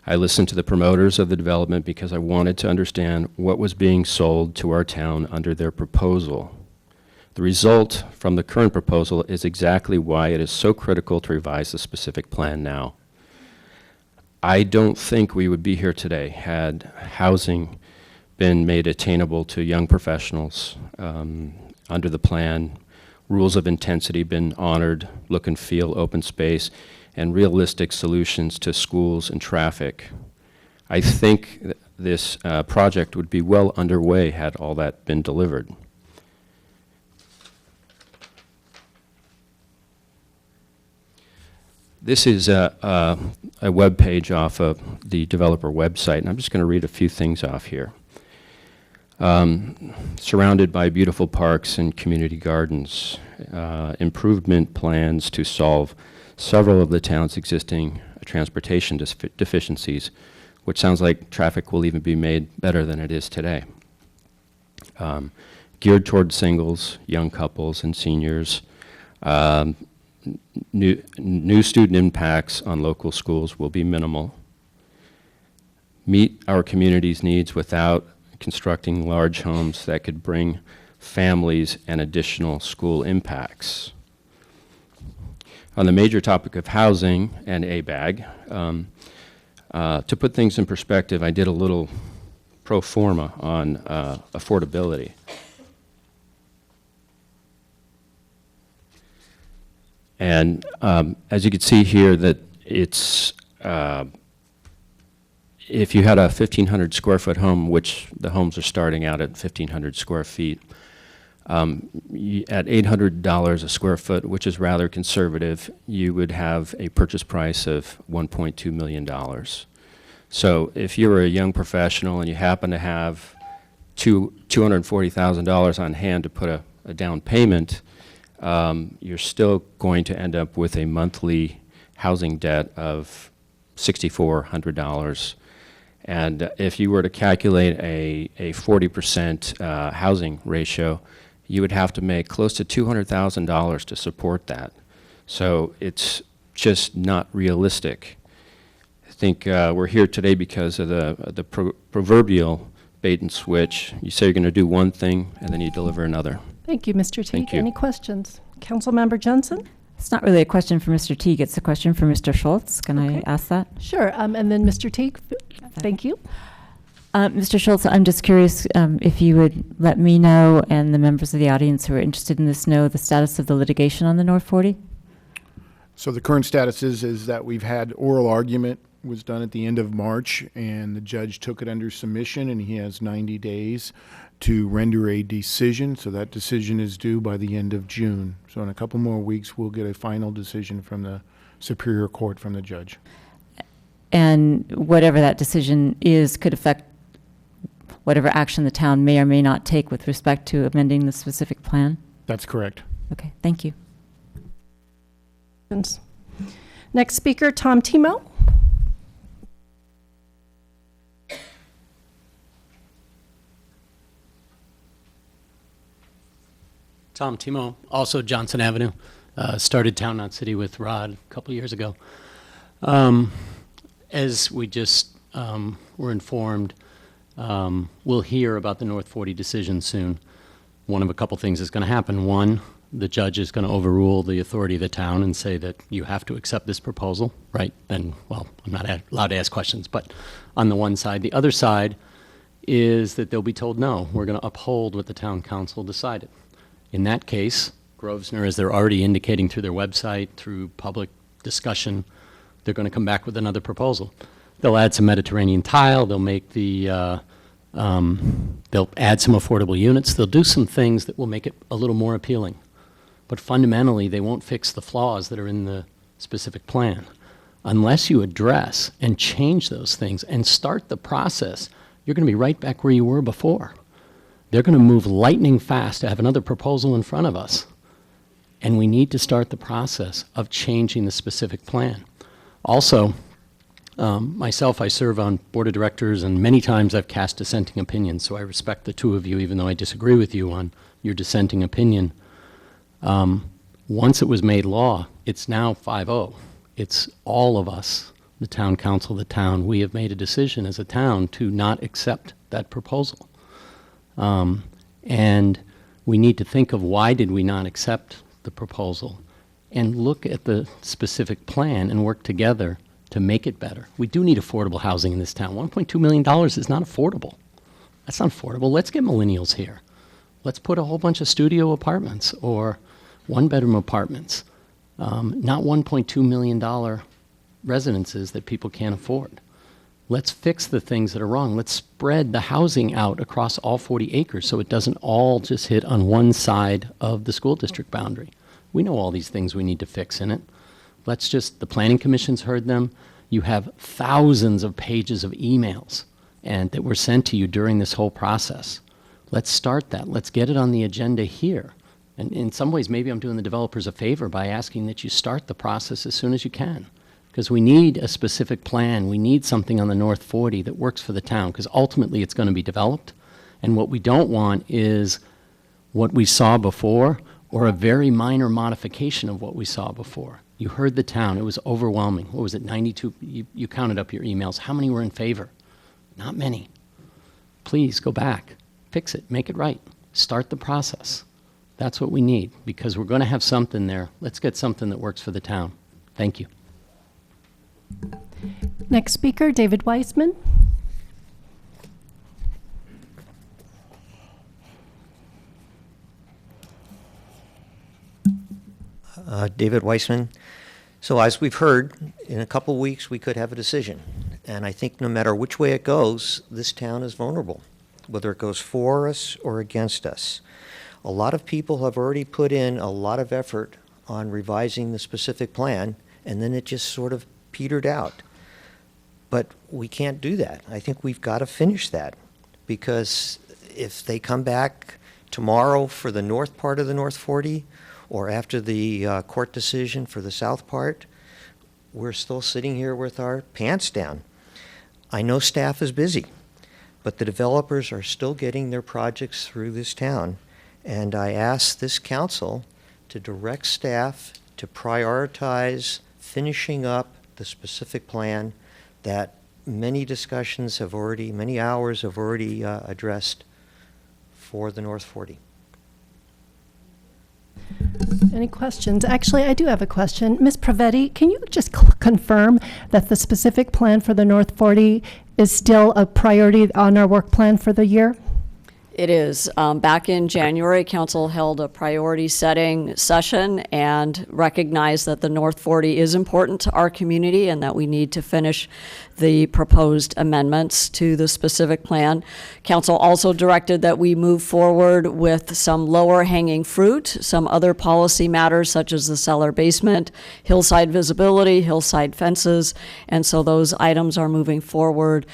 I listened to the promoters of the development because I wanted to understand what was being sold to our town under their proposal. The result from the current proposal is exactly why it is so critical to revise the specific plan now. I don't think we would be here today had housing been made attainable to young professionals under the plan, rules of intensity been honored, look and feel, open space, and realistic solutions to schools and traffic. I think this project would be well underway had all that been delivered. This is a web page off of the developer website, and I'm just going to read a few things off here. Surrounded by beautiful parks and community gardens, improvement plans to solve several of the town's existing transportation deficiencies, which sounds like traffic will even be made better than it is today. Geared toward singles, young couples, and seniors. New student impacts on local schools will be minimal. Meet our community's needs without constructing large homes that could bring families and additional school impacts. On the major topic of housing and ABAG, to put things in perspective, I did a little pro forma on affordability. And as you can see here, that it's if you had a 1,500 square foot home, which the homes are starting out at 1,500 square feet, at $800 a square foot, which is rather conservative, you would have a purchase price of $1.2 million. So if you were a young professional and you happen to have $240,000 on hand to put a down payment, you're still going to end up with a monthly housing debt of $6,400. And if you were to calculate a 40% housing ratio, you would have to make close to $200,000 to support that. So it's just not realistic. I think we're here today because of the proverbial bait and switch. You say you're going to do one thing, and then you deliver another. Thank you, Mr. Teague. Thank you. Any questions? Councilmember Jensen? It's not really a question for Mr. Teague, it's a question for Mr. Schultz. Can I ask that? Sure, and then Mr. Teague, thank you. Mr. Schultz, I'm just curious if you would let me know and the members of the audience who are interested in this know the status of the litigation on the North 40? So the current status is that we've had oral argument was done at the end of March, and the judge took it under submission, and he has 90 days to render a decision. So that decision is due by the end of June. So in a couple more weeks, we'll get a final decision from the Superior Court from the judge. And whatever that decision is could affect whatever action the town may or may not take with respect to amending the specific plan? That's correct. Okay, thank you. Next speaker, Tom Timo. Tom Timo, also Johnson Avenue. Started Town Not City with Rod a couple years ago. As we just were informed, we'll hear about the North 40 decision soon. One of a couple things is going to happen. One, the judge is going to overrule the authority of the town and say that you have to accept this proposal, right? Then, well, I'm not allowed to ask questions, but on the one side. The other side is that they'll be told, no, we're going to uphold what the town council decided. In that case, Grosvenor, as they're already indicating through their website, through public discussion, they're going to come back with another proposal. They'll add some Mediterranean tile, they'll make the, they'll add some affordable units, they'll do some things that will make it a little more appealing. But fundamentally, they won't fix the flaws that are in the specific plan. Unless you address and change those things and start the process, you're going to be right back where you were before. They're going to move lightning fast to have another proposal in front of us. And we need to start the process of changing the specific plan. Also, myself, I serve on board of directors, and many times I've cast dissenting opinions, so I respect the two of you, even though I disagree with you on your dissenting opinion. Once it was made law, it's now 5-0. It's all of us the town council, the town, we have made a decision as a town to not accept that proposal. And we need to think of why did we not accept the proposal and look at the specific plan and work together to make it better. We do need affordable housing in this town. $1.2 million is not affordable. That's not affordable. Let's get millennials here. Let's put a whole bunch of studio apartments or one-bedroom apartments, not $1.2 million residences that people can't afford. Let's fix the things that are wrong. Let's spread the housing out across all 40 acres so it doesn't all just hit on one side of the school district boundary. We know all these things we need to fix in it. Let's just, the planning commission's heard them. You have thousands of pages of emails and that were sent to you during this whole process. Let's start that. Let's get it on the agenda here. And in some ways, maybe I'm doing the developers a favor by asking that you start the process as soon as you can. Because we need a specific plan. We need something on the North 40 that works for the town, because ultimately it's going to be developed. And what we don't want is what we saw before or a very minor modification of what we saw before. You heard the town. It was overwhelming. What was it, 92? You counted up your emails. How many were in favor? Not many. Please go back. Fix it. Make it right. Start the process. That's what we need, because we're going to have something there. Let's get something that works for the town. Thank you. Next speaker, David Weissman. David Weissman. So as we've heard, in a couple weeks we could have a decision. And I think no matter which way it goes, this town is vulnerable, whether it goes for us or against us. A lot of people have already put in a lot of effort on revising the specific plan, and then it just sort of petered out. But we can't do that. I think we've got to finish that, because if they come back tomorrow for the north part of the North 40 or after the court decision for the south part, we're still sitting here with our pants down. I know staff is busy, but the developers are still getting their projects through this town. And I ask this council to direct staff to prioritize finishing up the specific plan that many discussions have already, many hours have already addressed for the North 40. Any questions? Actually, I do have a question. Ms. Pravetti, can you just confirm that the specific plan for the North 40 is still a priority on our work plan for the year? It is. Back in January, Council held a priority setting session and recognized that the North 40 is important to our community and that we need to finish the proposed amendments to the specific plan. Council also directed that we move forward with some lower hanging fruit, some other policy matters such as the cellar basement, hillside visibility, hillside fences, and so those items are moving forward.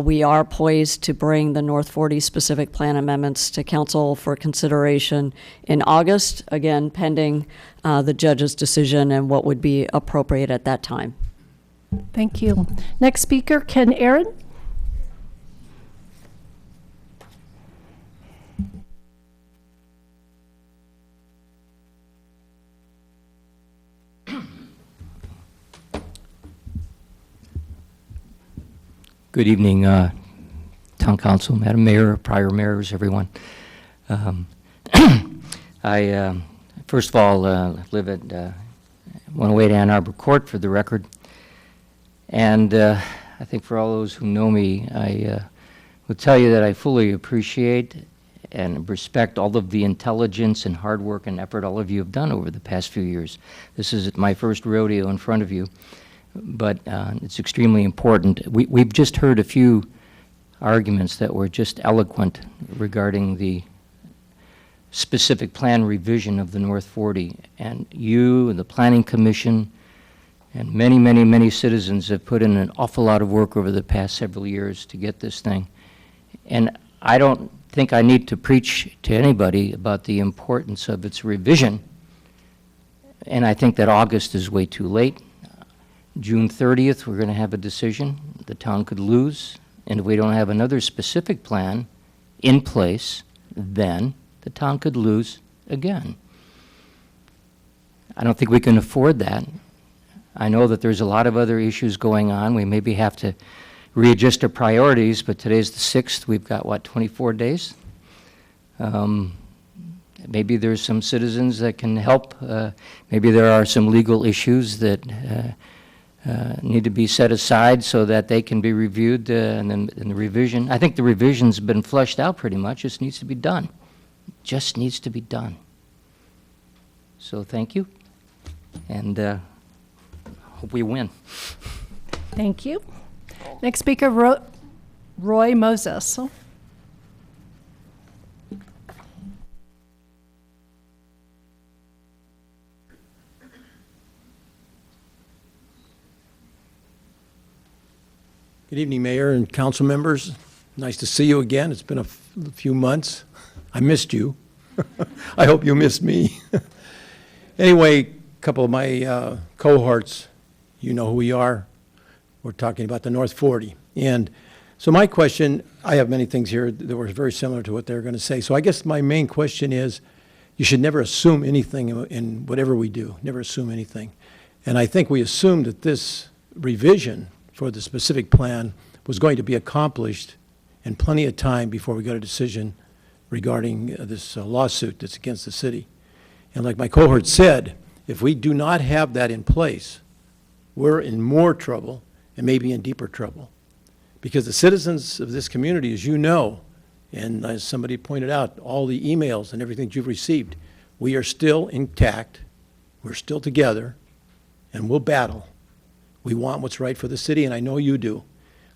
We are poised to bring the North 40 specific plan amendments to Council for consideration in August, again pending the judge's decision and what would be appropriate at that time. Thank you. Next speaker, Ken Aaron. Good evening, Town Council, Madam Mayor, prior mayors, everyone. I, first of all, live at 108 Ann Arbor Court, for the record. And I think for all those who know me, I will tell you that I fully appreciate and respect all of the intelligence and hard work and effort all of you have done over the past few years. This is my first rodeo in front of you, but it's extremely important. We've just heard a few arguments that were just eloquent regarding the specific plan revision of the North 40, and you and the Planning Commission and many, many, many citizens have put in an awful lot of work over the past several years to get this thing. And I don't think I need to preach to anybody about the importance of its revision. And I think that August is way too late. June 30th, we're going to have a decision. The town could lose. And if we don't have another specific plan in place, then the town could lose again. I don't think we can afford that. I know that there's a lot of other issues going on. We maybe have to readjust our priorities, but today's the 6th. We've got, what, 24 days? Maybe there's some citizens that can help. Maybe there are some legal issues that need to be set aside so that they can be reviewed and then in the revision. I think the revision's been fleshed out pretty much. Just needs to be done. Just needs to be done. So thank you, and hope we win. Thank you. Next speaker, Roy Moses. Good evening, Mayor and council members. Nice to see you again. It's been a few months. I missed you. I hope you missed me. Anyway, a couple of my cohorts, you know who we are. We're talking about the North 40. And so my question, I have many things here that were very similar to what they're going to say. So I guess my main question is, you should never assume anything in whatever we do. Never assume anything. And I think we assumed that this revision for the specific plan was going to be accomplished in plenty of time before we got a decision regarding this lawsuit that's against the city. And like my cohort said, if we do not have that in place, we're in more trouble and maybe in deeper trouble. Because the citizens of this community, as you know, and as somebody pointed out, all the emails and everything that you've received, we are still intact, we're still together, and we'll battle. We want what's right for the city, and I know you do.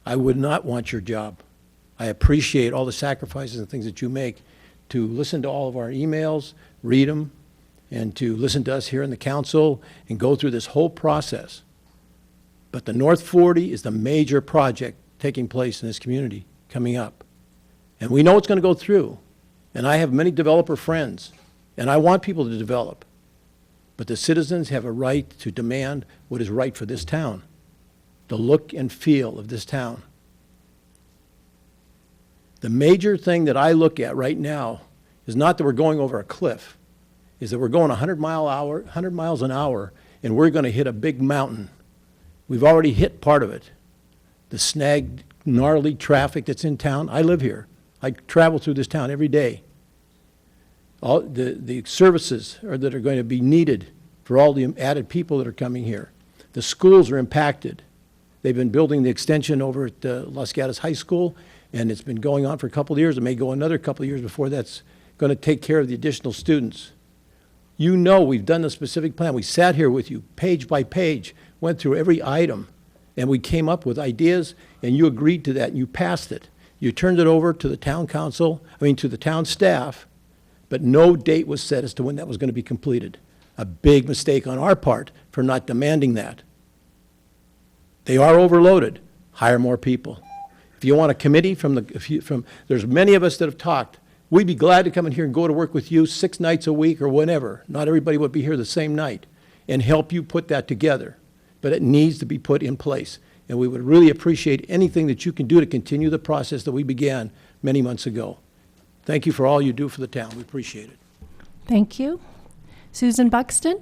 I would not want your job. I appreciate all the sacrifices and things that you make to listen to all of our emails, read them, and to listen to us here in the council and go through this whole process. But the North 40 is the major project taking place in this community coming up. And we know it's going to go through. And I have many developer friends, and I want people to develop. But the citizens have a right to demand what is right for this town, the look and feel of this town. The major thing that I look at right now is not that we're going over a cliff, is that we're going 100 miles an hour, and we're going to hit a big mountain. We've already hit part of it. The snagged, gnarly traffic that's in town. I live here. I travel through this town every day. All the services that are going to be needed for all the added people that are coming here. The schools are impacted. They've been building the extension over at Los Gatos High School, and it's been going on for a couple of years. It may go another couple of years before that's going to take care of the additional students. You know we've done the specific plan. We sat here with you page by page, went through every item, and we came up with ideas, and you agreed to that, and you passed it. You turned it over to the town council, to the town staff, but no date was set as to when that was going to be completed. A big mistake on our part for not demanding that. They are overloaded. Hire more people. If you want a committee there's many of us that have talked. We'd be glad to come in here and go to work with you 6 nights a week or whenever. Not everybody would be here the same night, and help you put that together. But it needs to be put in place. And we would really appreciate anything that you can do to continue the process that we began many months ago. Thank you for all you do for the town. We appreciate it. Thank you. Susan Buxton.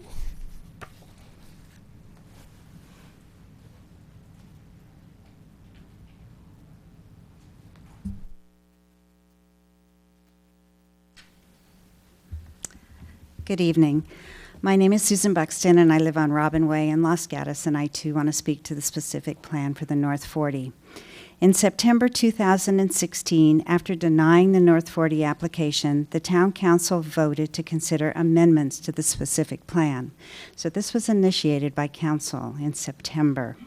Good evening. My name is Susan Buxton, and I live on Robin Way in Los Gatos, and I too want to speak to the specific plan for the North 40. In September 2016, after denying the North 40 application, the Town Council voted to consider amendments to the specific plan. So this was initiated by Council in September.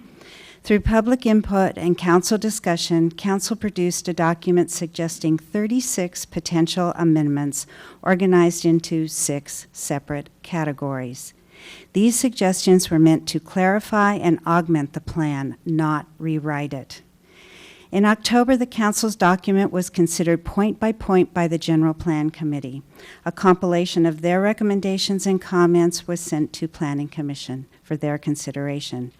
Through public input and council discussion, council produced a document suggesting 36 potential amendments organized into 6 separate categories. These suggestions were meant to clarify and augment the plan, not rewrite it. In October, the council's document was considered point by point by the General Plan Committee. A compilation of their recommendations and comments was sent to Planning Commission for their consideration.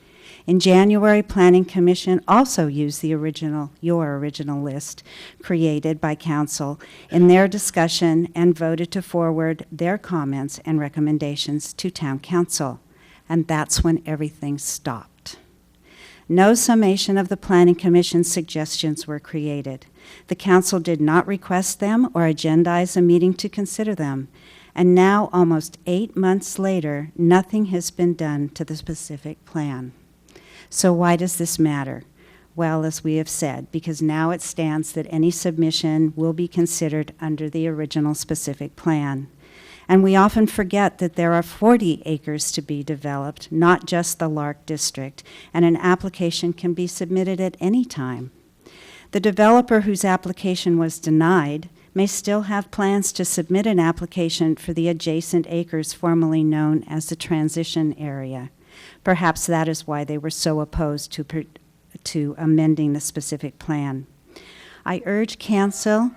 In January, Planning Commission also used your original list created by Council in their discussion and voted to forward their comments and recommendations to Town Council. And that's when everything stopped. No summation of the Planning Commission's suggestions were created. The council did not request them or agendize a meeting to consider them. And now, almost 8 months later, nothing has been done to the specific plan. So why does this matter? Well, as we have said, because now it stands that any submission will be considered under the original specific plan. And we often forget that there are 40 acres to be developed, not just the Lark District, and an application can be submitted at any time. The developer whose application was denied may still have plans to submit an application for the adjacent acres formerly known as the transition area. Perhaps that is why they were so opposed to amending the specific plan. I urge council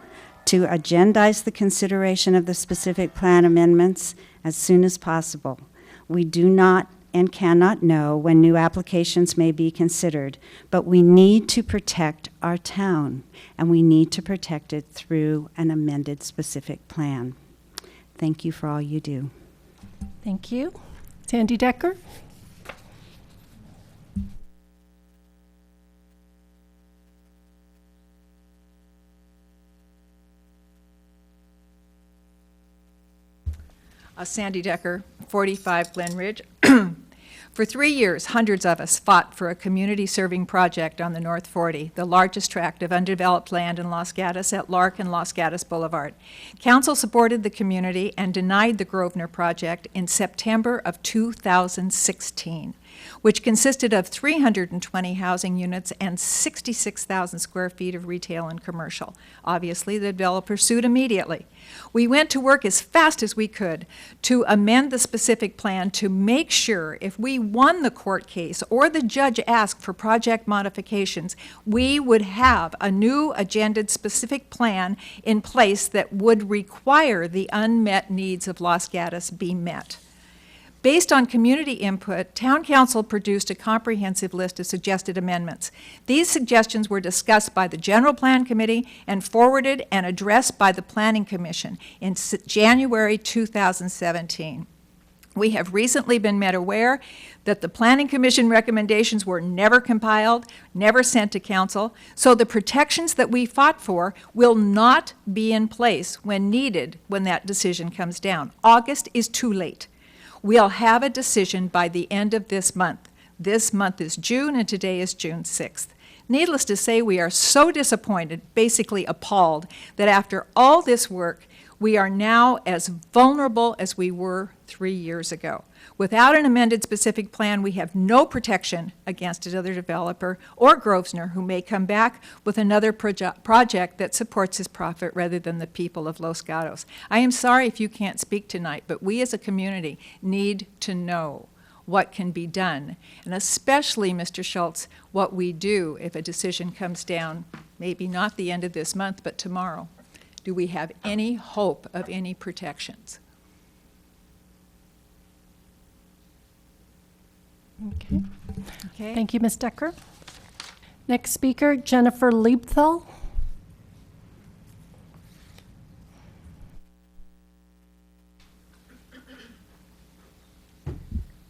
to agendize the consideration of the specific plan amendments as soon as possible. We do not and cannot know when new applications may be considered, but we need to protect our town, and we need to protect it through an amended specific plan. Thank you for all you do. Thank you. Sandy Decker? Sandy Decker, 45 Glen Ridge. For 3 years, hundreds of us fought for a community-serving project on the North 40, the largest tract of undeveloped land in Los Gatos at Lark and Los Gatos Boulevard. Council supported the community and denied the Grosvenor project in September of 2016, which consisted of 320 housing units and 66,000 square feet of retail and commercial. Obviously, the developer sued immediately. We went to work as fast as we could to amend the specific plan to make sure if we won the court case or the judge asked for project modifications, we would have a new agendaed specific plan in place that would require the unmet needs of Los Gatos be met. Based on community input, Town Council produced a comprehensive list of suggested amendments. These suggestions were discussed by the General Plan Committee and forwarded and addressed by the Planning Commission in January 2017. We have recently been made aware that the Planning Commission recommendations were never compiled, never sent to Council, so the protections that we fought for will not be in place when needed when that decision comes down. August is too late. We'll have a decision by the end of this month. This month is June, and today is June 6th. Needless to say, we are so disappointed, basically appalled, that after all this work, we are now as vulnerable as we were 3 years ago. Without an amended specific plan, we have no protection against another developer or Grosvenor who may come back with another project that supports his profit rather than the people of Los Gatos. I am sorry if you can't speak tonight, but we as a community need to know what can be done, and especially, Mr. Schultz, what we do if a decision comes down, maybe not the end of this month, but tomorrow. Do we have any hope of any protections? Okay. Thank you, Ms. Decker. Next speaker, Jennifer Liebthal.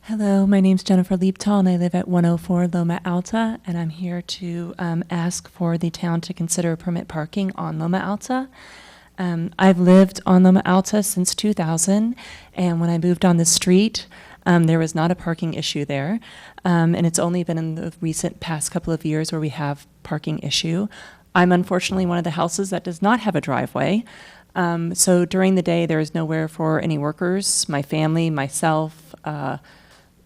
Hello, my name's Jennifer Liebthal, and I live at 104 Loma Alta, and I'm here to ask for the town to consider permit parking on Loma Alta. I've lived on Loma Alta since 2000, and when I moved on the street, there was not a parking issue there, and it's only been in the recent past couple of years where we have parking issue. I'm unfortunately one of the houses that does not have a driveway, so during the day there is nowhere for any workers, my family, myself,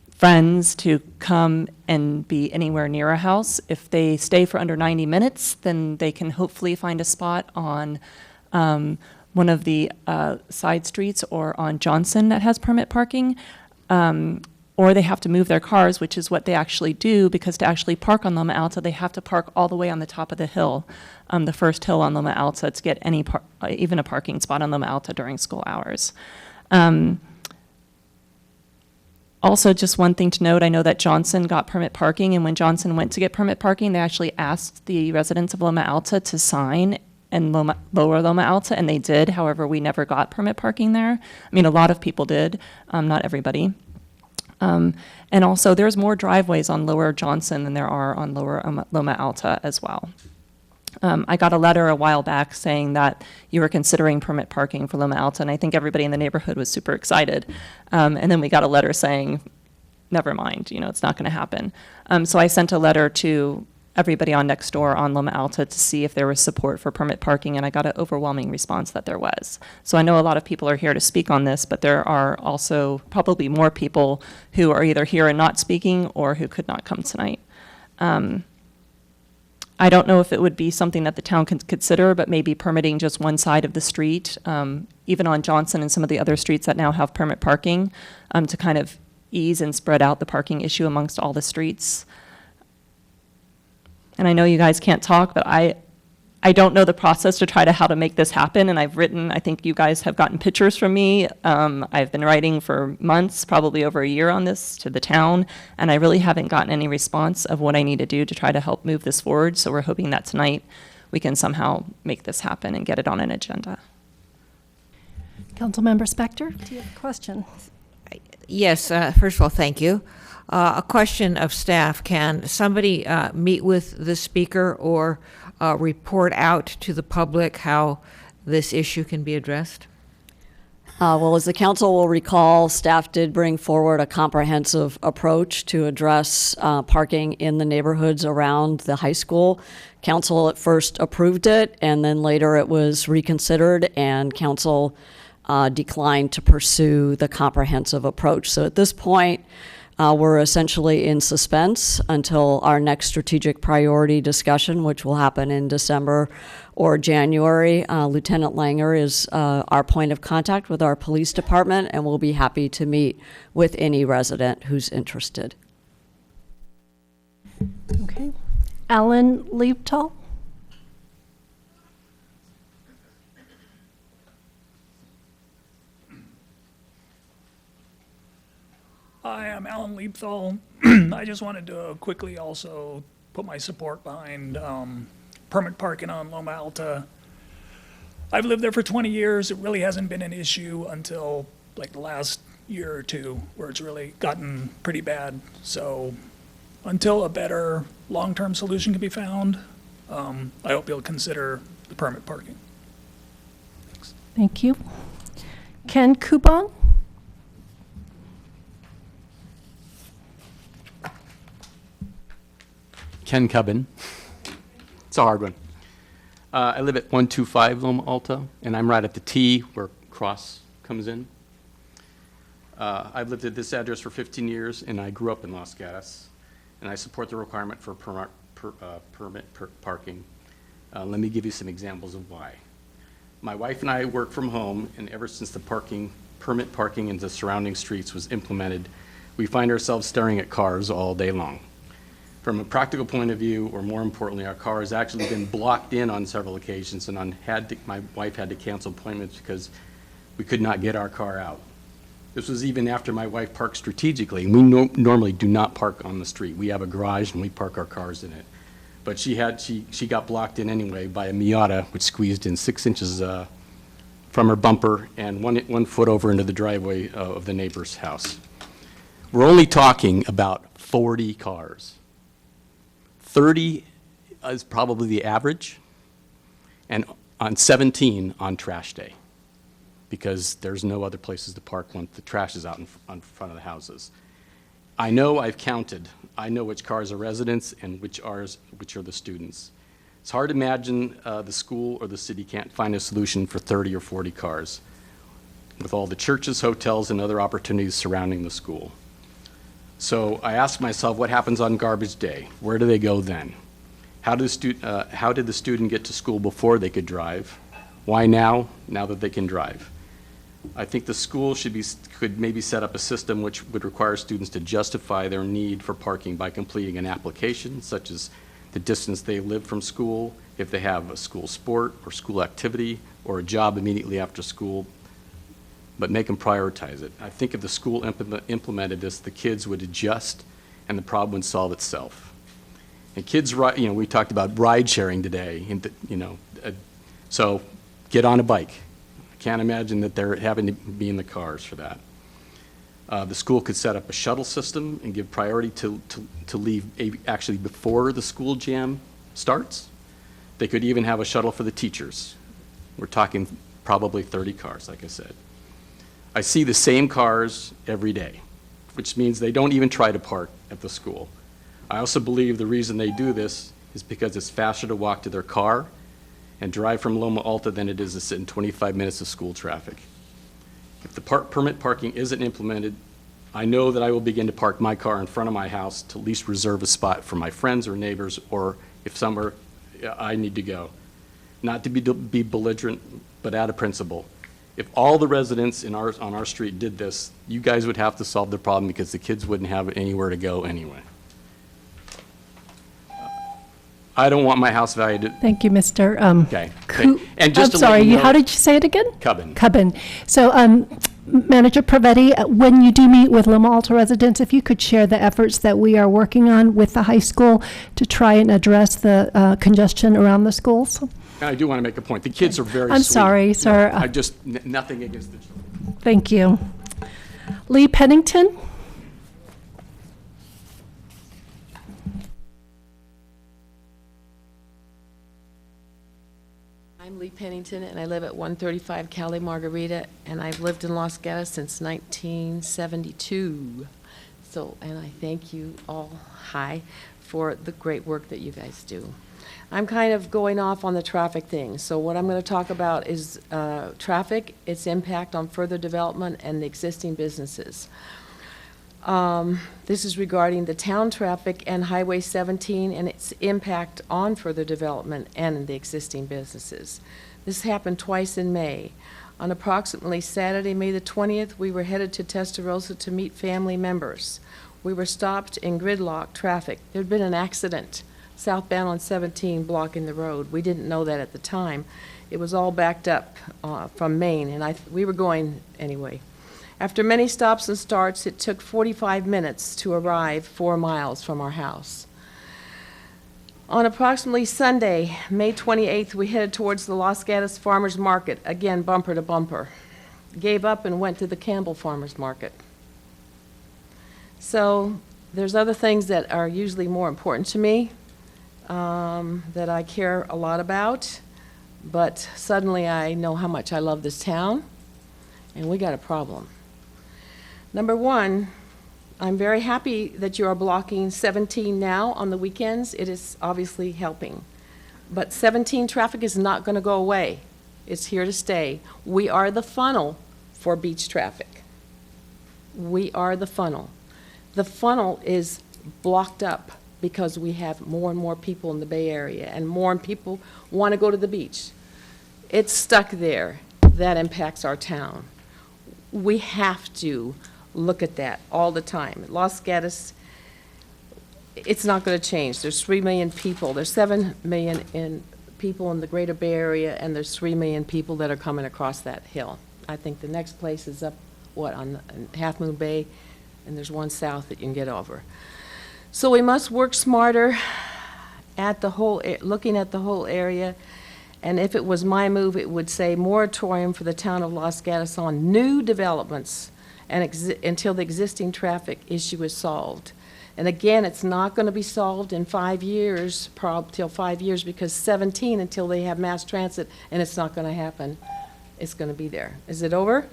friends to come and be anywhere near a house. If they stay for under 90 minutes, then they can hopefully find a spot on one of the side streets or on Johnson that has permit parking. Or they have to move their cars, which is what they actually do, because to actually park on Loma Alta, they have to park all the way on the top of the hill, the first hill on Loma Alta, to get any even a parking spot on Loma Alta during school hours. Also, just one thing to note, I know that Johnson got permit parking, and when Johnson went to get permit parking, they actually asked the residents of Loma Alta to sign in Lower Loma Alta, and they did. However, we never got permit parking there. I mean, a lot of people did, not everybody. And also, there's more driveways on Lower Johnson than there are on Lower Loma Alta as well. I got a letter a while back saying that you were considering permit parking for Loma Alta, and I think everybody in the neighborhood was super excited. And then we got a letter saying, never mind, it's not going to happen. So I sent a letter to everybody on next door on Loma Alta to see if there was support for permit parking, and I got an overwhelming response that there was. So I know a lot of people are here to speak on this, but there are also probably more people who are either here and not speaking or who could not come tonight. I don't know if it would be something that the town can consider, but maybe permitting just one side of the street, even on Johnson and some of the other streets that now have permit parking, to kind of ease and spread out the parking issue amongst all the streets. And I know you guys can't talk, but I don't know the process to try to how to make this happen. And I've written, I think you guys have gotten pictures from me. I've been writing for months, probably over a year on this to the town. And I really haven't gotten any response of what I need to do to try to help move this forward. So we're hoping that tonight we can somehow make this happen and get it on an agenda. Councilmember Spector, do you have a question? Yes, first of all, thank you. A question of staff. Can somebody meet with the speaker or report out to the public how this issue can be addressed? Well, as the council will recall, staff did bring forward a comprehensive approach to address parking in the neighborhoods around the high school. Council at first approved it, and then later it was reconsidered, and council declined to pursue the comprehensive approach. So at this point, we're essentially in suspense until our next strategic priority discussion, which will happen in December or January. Lieutenant Langer is our point of contact with our police department, and we'll be happy to meet with any resident who's interested. Okay. Alan Liebtal? Hi, I'm Alan Liebthal. I just wanted to quickly also put my support behind permit parking on Loma Alta. I've lived there for 20 years. It really hasn't been an issue until like the last year or two where it's really gotten pretty bad. So until a better long-term solution can be found, I hope you'll consider the permit parking. Thanks. Thank you. Ken Kubon? Ken Cubbin. It's a hard one. I live at 125 Loma Alta, and I'm right at the T where Cross comes in. I've lived at this address for 15 years, and I grew up in Los Gatos, and I support the requirement for permit parking. Let me give you some examples of why. My wife and I work from home, and ever since the permit parking in the surrounding streets was implemented, we find ourselves staring at cars all day long. From a practical point of view, or more importantly, our car has actually been blocked in on several occasions, and my wife had to cancel appointments because we could not get our car out. This was even after my wife parked strategically. We normally do not park on the street. We have a garage and we park our cars in it. But she got blocked in anyway by a Miata, which squeezed in 6 inches from her bumper and 1 foot over into the driveway of the neighbor's house. We're only talking about 40 cars. 30 is probably the average, and on 17 on trash day, because there's no other places to park when the trash is out in front of the houses. I know I've counted. I know which cars are residents and which are the students. It's hard to imagine the school or the city can't find a solution for 30 or 40 cars with all the churches, hotels, and other opportunities surrounding the school. So I asked myself, what happens on garbage day? Where do they go then? How did the student get to school before they could drive? Why now that they can drive? I think the school could maybe set up a system which would require students to justify their need for parking by completing an application, such as the distance they live from school, if they have a school sport or school activity or a job immediately after school, but make them prioritize it. I think if the school implemented this, the kids would adjust and the problem would solve itself. And kids, we talked about ride sharing today, so get on a bike. I can't imagine that they're having to be in the cars for that. The school could set up a shuttle system and give priority to leave actually before the school jam starts. They could even have a shuttle for the teachers. We're talking probably 30 cars, like I said. I see the same cars every day, which means they don't even try to park at the school. I also believe the reason they do this is because it's faster to walk to their car and drive from Loma Alta than it is to sit in 25 minutes of school traffic. If the permit parking isn't implemented, I know that I will begin to park my car in front of my house to at least reserve a spot for my friends or neighbors, or if somewhere I need to go. Not to be belligerent, but out of principle. If all the residents on our street did this, you guys would have to solve the problem because the kids wouldn't have anywhere to go anyway. I don't want my house valued at... Thank you, Mr. Okay. And just I'm to sorry, let you know, how did you say it again? Cubbin. Cubbin. So, Manager Pravetti, when you do meet with Loma Alta residents, if you could share the efforts that we are working on with the high school to try and address the congestion around the schools. And I do want to make a point. The kids are very I'm sweet. sorry, sir. I just, nothing against the children. Thank you. Lee Pennington? I'm Lee Pennington, and I live at 135 Cali Margarita, and I've lived in Los Gatos since 1972. So, and I thank you all, for the great work that you guys do. I'm kind of going off on the traffic thing. So what I'm going to talk about is traffic, its impact on further development, and the existing businesses. This is regarding the town traffic and Highway 17 and its impact on further development and the existing businesses. This happened twice in May. On approximately Saturday, May the 20th, we were headed to Testarossa to meet family members. We were stopped in gridlock traffic. There'd been an accident southbound on 17 blocking the road. We didn't know that at the time. It was all backed up from Maine, and we were going anyway. After many stops and starts, it took 45 minutes to arrive 4 miles from our house. On approximately Sunday, May 28th, we headed towards the Los Gatos Farmers Market, again bumper to bumper. Gave up and went to the Campbell Farmers Market. So there's other things that are usually more important to me, that I care a lot about, but suddenly I know how much I love this town, and we got a problem. Number one, I'm very happy that you are blocking 17 now on the weekends. It is obviously helping. But 17 traffic is not going to go away. It's here to stay. We are the funnel for beach traffic. We are the funnel. The funnel is blocked up because we have more and more people in the Bay Area, and more people want to go to the beach. It's stuck there. That impacts our town. We have to look at that all the time. Los Gatos, it's not going to change. There's 3 million people. There's 7 million people in the greater Bay Area, and there's 3 million people that are coming across that hill. I think the next place is up, on Half Moon Bay, and there's one south that you can get over. So we must work smarter at the whole, looking at the whole area. And if it was my move, it would say moratorium for the town of Los Gatos on new developments and until the existing traffic issue is solved. And again, it's not going to be solved in 5 years, till 5 years, because 17 until they have mass transit, and it's not going to happen. It's going to be there. Is it over?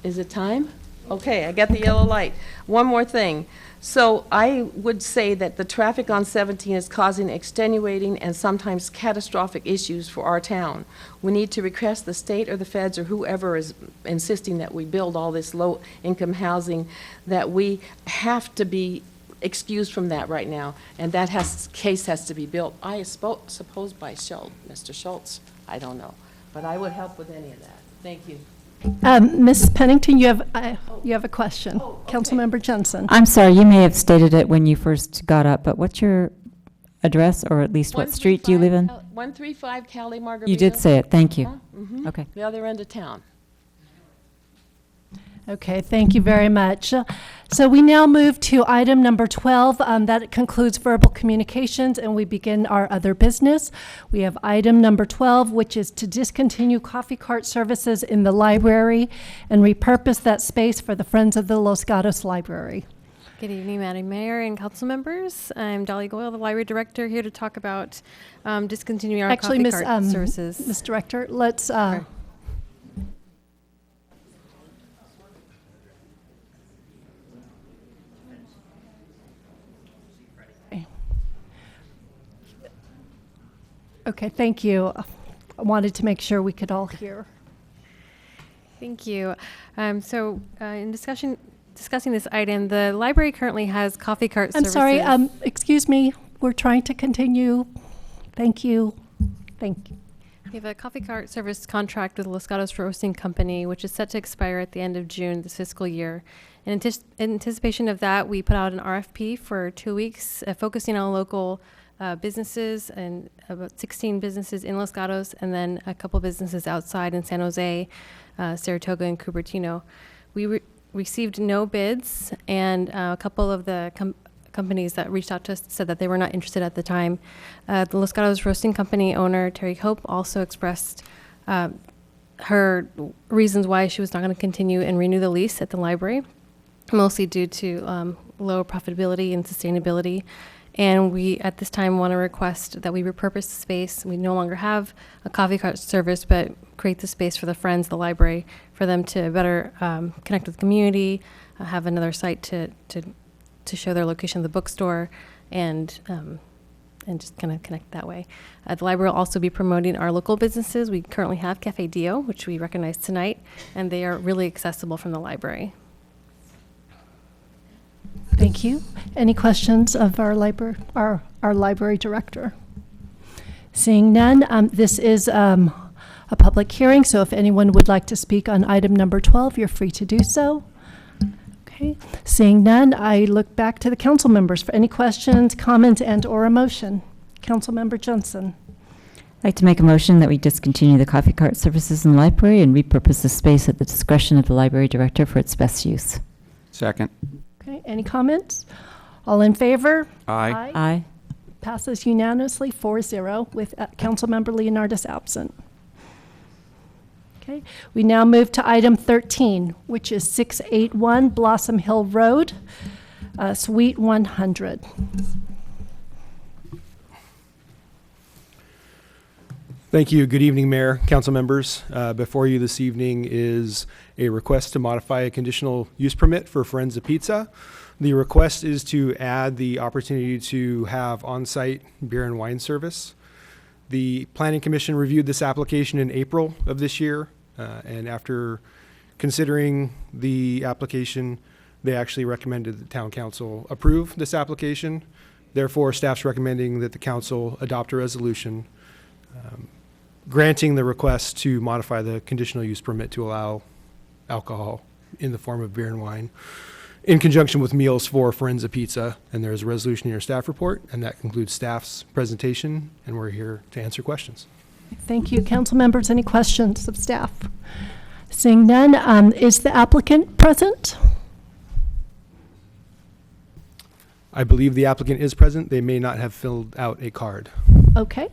Is it time? Okay, I got the yellow light. One more thing. So I would say that the traffic on 17 is causing extenuating and sometimes catastrophic issues for our town. We need to request the state or the feds or whoever is insisting that we build all this low-income housing, that we have to be excused from that right now, and that case has to be built, I suppose by Mr. Schultz. I don't know, but I would help with any of that. Thank you. Ms. Pennington, you have a question. Oh, okay. Councilmember Jensen. I'm sorry, you may have stated it when you first got up, but what's your address, or at least what street do you live in? 135 Cali Margarita. You did say it, thank you. Mm-hmm. Okay. The other end of town. Okay, thank you very much. So we now move to item number 12. That concludes verbal communications, and we begin our other business. We have item number 12, which is to discontinue coffee cart services in the library and repurpose that space for the Friends of the Los Gatos Library. Good evening, Madam Mayor and council members. I'm Dolly Goyle, the library director, here to talk about discontinuing our Actually, coffee cart services. Ms. Director, let's Okay, thank you. I wanted to make sure we could all hear. Thank you. In discussing this item, the library currently has coffee cart I'm services. sorry, excuse me. We're trying to continue. Thank you. Thank you. We have a coffee cart service contract with Los Gatos Roasting Company, which is set to expire at the end of June this fiscal year. In anticipation of that, we put out an RFP for 2 weeks, focusing on local businesses, and about 16 businesses in Los Gatos, and then a couple businesses outside in San Jose, Saratoga, and Cupertino. We received no bids, and a couple of the companies that reached out to us said that they were not interested at the time. The Los Gatos Roasting Company owner, Terry Hope, also expressed her reasons why she was not going to continue and renew the lease at the library, mostly due to low profitability and sustainability. And we, at this time, want to request that we repurpose the space. We no longer have a coffee cart service, but create the space for the Friends of the library, for them to better connect with the community, have another site to show their location of the bookstore, and just kind of connect that way. The library will also be promoting our local businesses. We currently have Cafe Dio, which we recognize tonight, and they are really accessible from the library. Thank you. Any questions of our library director? Seeing none, this is a public hearing, so if anyone would like to speak on item number 12, you're free to do so. Okay. Seeing none, I look back to the council members for any questions, comments, and/or a motion. Councilmember Johnson. I'd like to make a motion that we discontinue the coffee cart services in the library and repurpose the space at the discretion of the library director for its best use. Second. Okay, any comments? All in favor? Aye. Aye. Passes unanimously 4-0 with Councilmember Leonardis absent. Okay, we now move to item 13, which is 681 Blossom Hill Road, Suite 100. Thank you. Good evening, Mayor, council members. Before you this evening is a request to modify a conditional use permit for Friends of Pizza. The request is to add the opportunity to have on-site beer and wine service. The Planning Commission reviewed this application in April of this year, and after considering the application, they actually recommended the town council approve this application. Therefore, staff's recommending that the council adopt a resolution granting the request to modify the conditional use permit to allow alcohol in the form of beer and wine in conjunction with meals for Friends of Pizza. And there is a resolution in your staff report, and that concludes staff's presentation, and we're here to answer questions. Thank you. Council members, any questions of staff? Seeing none, is the applicant present? I believe the applicant is present. They may not have filled out a card. Okay.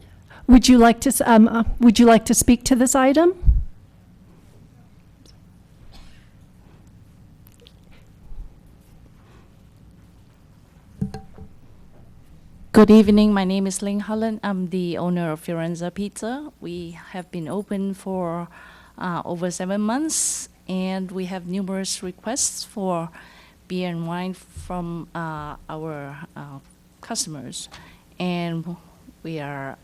Would you like to speak to this item? Good evening. My name is Ling Holland. I'm the owner of Firenze Pizza. We have been open for over 7 months, and we have numerous requests for beer and wine from our customers. And we are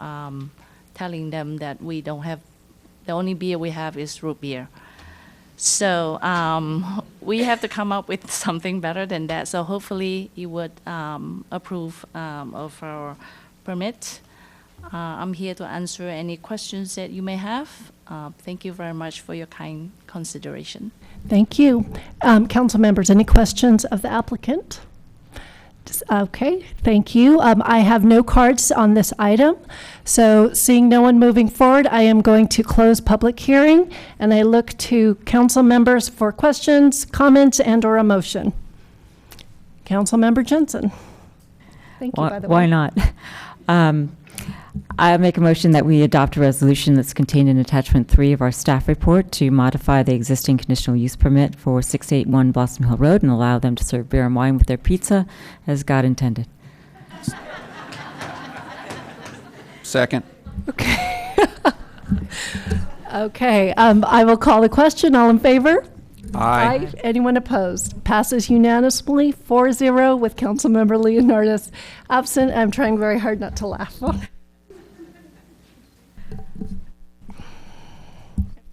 telling them that we don't have, the only beer we have is root beer. So we have to come up with something better than that. So hopefully you would approve of our permit. I'm here to answer any questions that you may have. Thank you very much for your kind consideration. Thank you. Council members, any questions of the applicant? Okay, thank you. I have no cards on this item. So seeing no one moving forward, I am going to close public hearing, and I look to council members for questions, comments, and/or a motion. Councilmember Jensen. Thank you, by the way. Why not? I make a motion that we adopt a resolution that's contained in attachment 3 of our staff report to modify the existing conditional use permit for 681 Blossom Hill Road and allow them to serve beer and wine with their pizza as God intended. Second. Okay. Okay, I will call the question. All in favor? Aye. Anyone opposed? Passes unanimously, 4-0 with Councilmember Leonardis absent. I'm trying very hard not to laugh.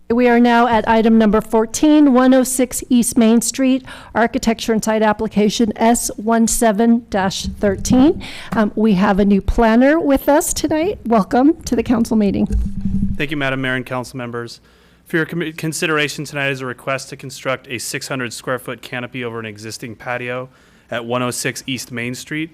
We are now at item number 14, 106 East Main Street, Architecture and Site Application S17-13. We have a new planner with us tonight. Welcome to the council meeting. Thank you, Madam Mayor and council members. For your consideration tonight is a request to construct a 600 square foot canopy over an existing patio at 106 East Main Street.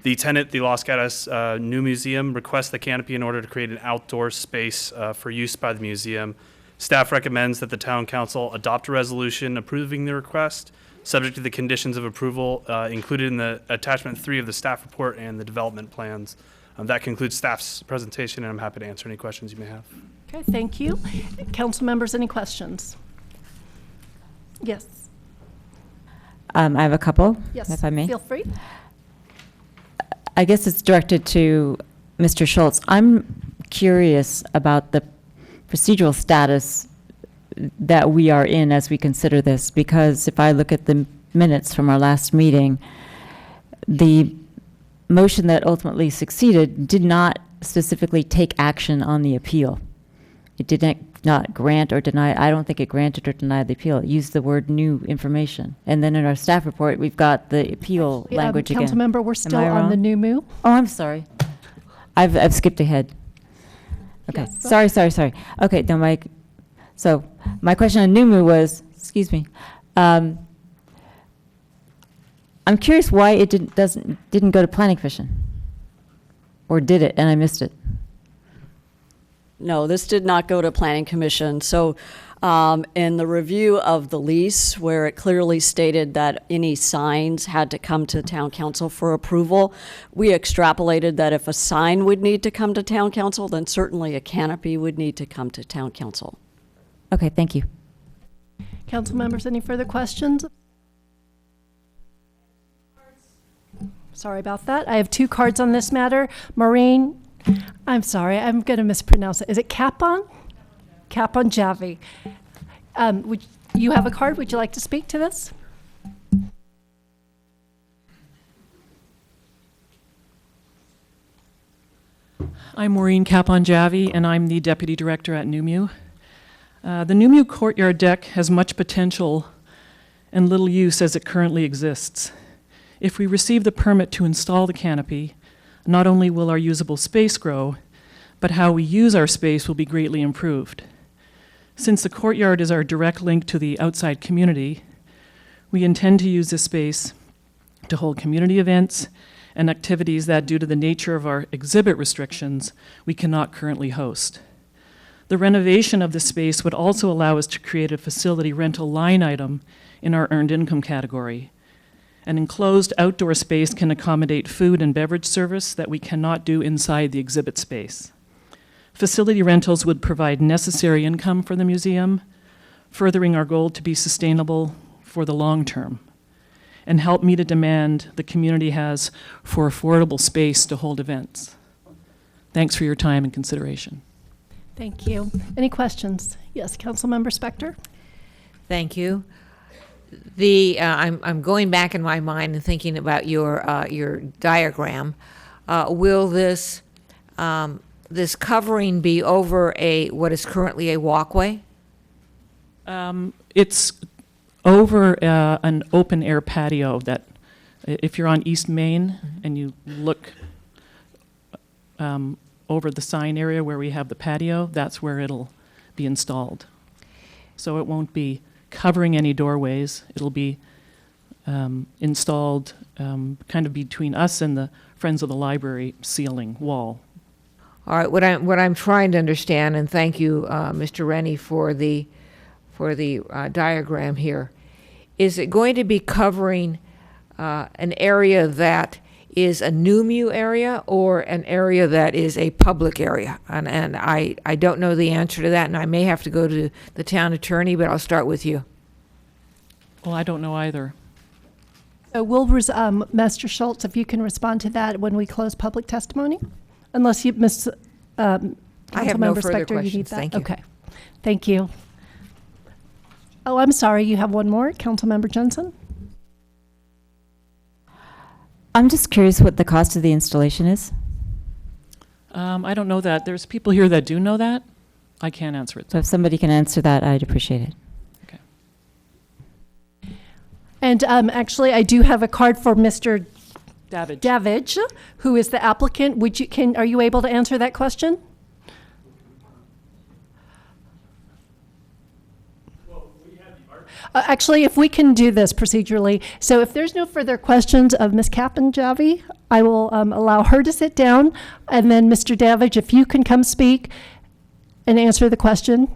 The tenant, the Los Gatos New Museum, requests the canopy in order to create an outdoor space for use by the museum. Staff recommends that the town council adopt a resolution approving the request, subject to the conditions of approval included in the attachment 3 of the staff report and the development plans. That concludes staff's presentation, and I'm happy to answer any questions you may have. Okay, thank you. Council members, any questions? Yes. I have a couple, Yes, if I may. feel free. I guess it's directed to Mr. Schultz. I'm curious about the procedural status that we are in as we consider this, because if I look at the minutes from our last meeting, the motion that ultimately succeeded did not specifically take action on the appeal. It did not grant or deny. I don't think it granted or denied the appeal. It used the word new information. And then in our staff report, we've got the appeal language again. Councilmember, we're still I on wrong? the new MU. Oh, I'm sorry. I've skipped ahead. Okay, Yes. sorry. Okay, now my question on NUMU was, excuse me, I'm curious why it didn't go to Planning Commission, or did it and I missed it? No, this did not go to Planning Commission. So in the review of the lease, where it clearly stated that any signs had to come to town council for approval, we extrapolated that if a sign would need to come to town council, then certainly a canopy would need to come to town council. Okay, thank you. Council members, any further questions? Sorry about that. I have 2 cards on this matter. Maureen, I'm sorry, I'm going to mispronounce it. Is it Capon? Capon Javi. Would you have a card? Would you like to speak to this? I'm Maureen Capon-Javi, and I'm the Deputy Director at NUMU. The NUMU courtyard deck has much potential and little use as it currently exists. If we receive the permit to install the canopy, not only will our usable space grow, but how we use our space will be greatly improved. Since the courtyard is our direct link to the outside community, we intend to use this space to hold community events and activities that, due to the nature of our exhibit restrictions, we cannot currently host. The renovation of the space would also allow us to create a facility rental line item in our earned income category. An enclosed outdoor space can accommodate food and beverage service that we cannot do inside the exhibit space. Facility rentals would provide necessary income for the museum, furthering our goal to be sustainable for the long term, and help meet a demand the community has for affordable space to hold events. Thanks for your time and consideration. Thank you. Any questions? Yes, Councilmember Spector. Thank you. I'm going back in my mind and thinking about your diagram. Will this this covering be over what is currently a walkway? It's over an open air patio that, if you're on East Main and you look over the sign area where we have the patio, that's where it'll be installed. So it won't be covering any doorways. It'll be installed kind of between us and the Friends of the Library ceiling wall. All right, what I'm trying to understand, and thank you, Mr. Rennie, for the diagram here, is it going to be covering an area that is a NUMU area or an area that is a public area? And I don't know the answer to that, and I may have to go to the town attorney, but I'll start with you. Well, I don't know either. So Master Schultz, if you can respond to that when we close public testimony? Unless you, Ms. I have no Councilmember further Spector, you need questions. that? Thank you. Okay, thank you. Oh, I'm sorry, you have one more, Councilmember Jensen? I'm just curious what the cost of the installation is. I don't know that. There's people here that do know that. I can't answer it. So if somebody can answer that, I'd appreciate it. And actually, I do have a card for Mr. Davidge, who is the applicant. Are you able to answer that question? Actually, if we can do this procedurally. So if there's no further questions of Ms. Kapanjavi, I will allow her to sit down. And then Mr. Davidge, if you can come speak and answer the question.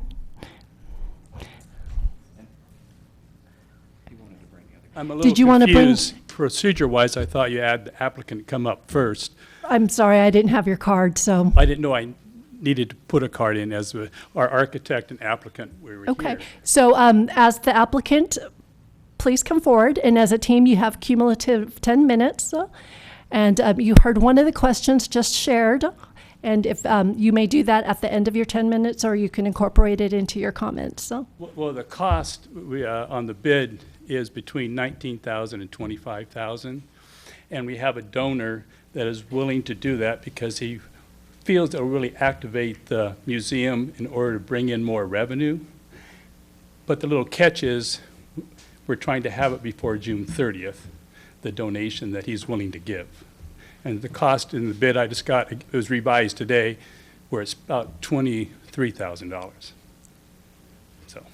I'm a little confused. Procedure-wise, I thought you had the applicant come up first. I'm sorry, I didn't have your card, so. I didn't know I needed to put a card in as our architect and applicant. We were Okay, here. so as the applicant, please come forward, and as a team, you have cumulative 10 minutes. And you heard one of the questions just shared, and if you may do that at the end of your 10 minutes, or you can incorporate it into your comments. So. Well, the cost on the bid is between $19,000 and $25,000, and we have a donor that is willing to do that because he feels it will really activate the museum in order to bring in more revenue. But the little catch is we're trying to have it before June 30th, the donation that he's willing to give. And the cost in the bid I just got, it was revised today, where it's about $23,000. So.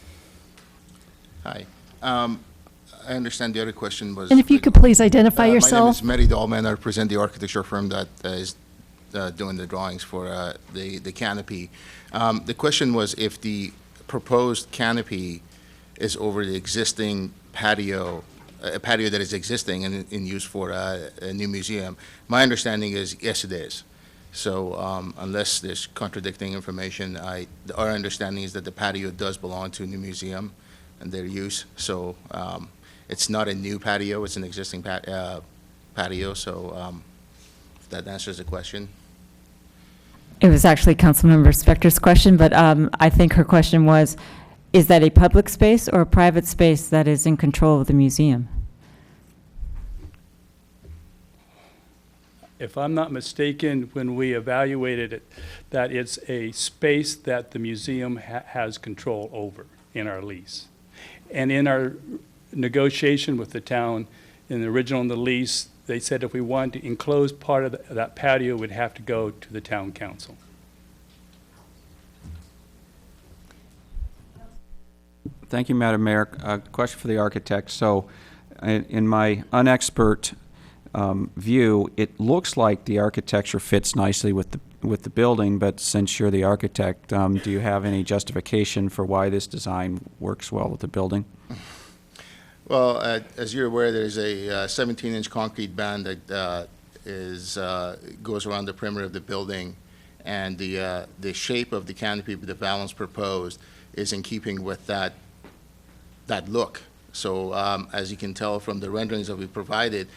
Hi. I understand the other question was. And if you could please identify yourself. My name is Mehdi Dalman. I represent the architecture firm that is doing the drawings for the canopy. The question was if the proposed canopy is over the existing patio, a patio that is existing and in use for a new museum. My understanding is yes, it is. So unless there's contradicting information, our understanding is that the patio does belong to a new museum and their use. So it's not a new patio, it's an existing patio. So if that answers the question. It was actually Councilmember Spector's question, but I think her question was, is that a public space or a private space that is in control of the museum? If I'm not mistaken, when we evaluated it, that it's a space that the museum has control over in our lease. And in our negotiation with the town, in the original in the lease, they said if we wanted to enclose part of that patio, we'd have to go to the town council. Thank you, Madam Mayor. A question for the architect. So in my unexpert view, it looks like the architecture fits nicely with the building, but since you're the architect, do you have any justification for why this design works well with the building? Well, as you're aware, there's a 17-inch concrete band that goes around the perimeter of the building, and the shape of the canopy, the balance proposed, is in keeping with that look. So as you can tell from the renderings that we provided,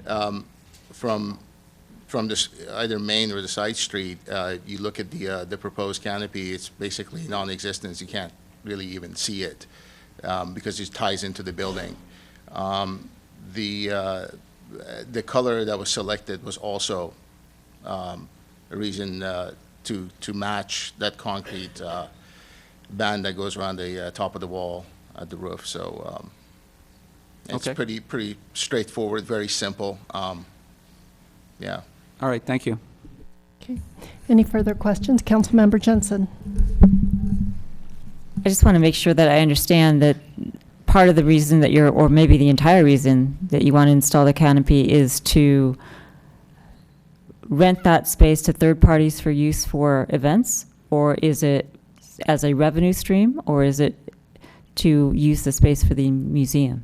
from this either main or the side street, you look at the proposed canopy, it's basically non-existent. You can't really even see it. Because it ties into the building. The color that was selected was also a reason to match that concrete band that goes around the top of the wall at the roof. So it's Okay. pretty straightforward, very simple. Yeah. All right, thank you. Okay. Any further questions? Councilmember Jensen. I just want to make sure that I understand that part of the reason that you're, or maybe the entire reason that you want to install the canopy is to rent that space to third parties for use for events? Or is it as a revenue stream, or is it to use the space for the museum?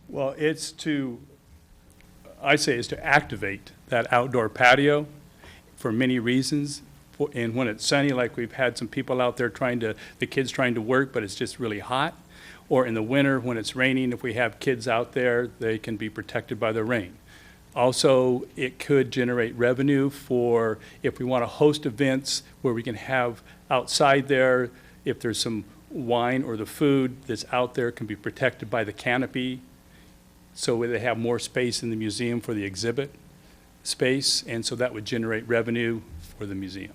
Well, it's to, I say, is to activate that outdoor patio for many reasons. And when it's sunny, like we've had some people out there the kids trying to work, but it's just really hot. Or in the winter, when it's raining, if we have kids out there, they can be protected by the rain. Also, it could generate revenue for if we want to host events where we can have outside there, if there's some wine or the food that's out there can be protected by the canopy. So they have more space in the museum for the exhibit space, and so that would generate revenue for the museum.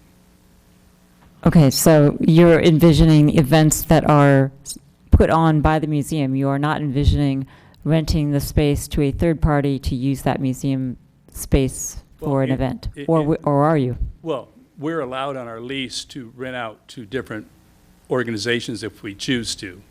Okay, so you're envisioning events that are put on by the museum. You are not envisioning renting the space to a third party to use that museum space for an event, or are you? Well, we're allowed on our lease to rent out to different organizations if we choose to.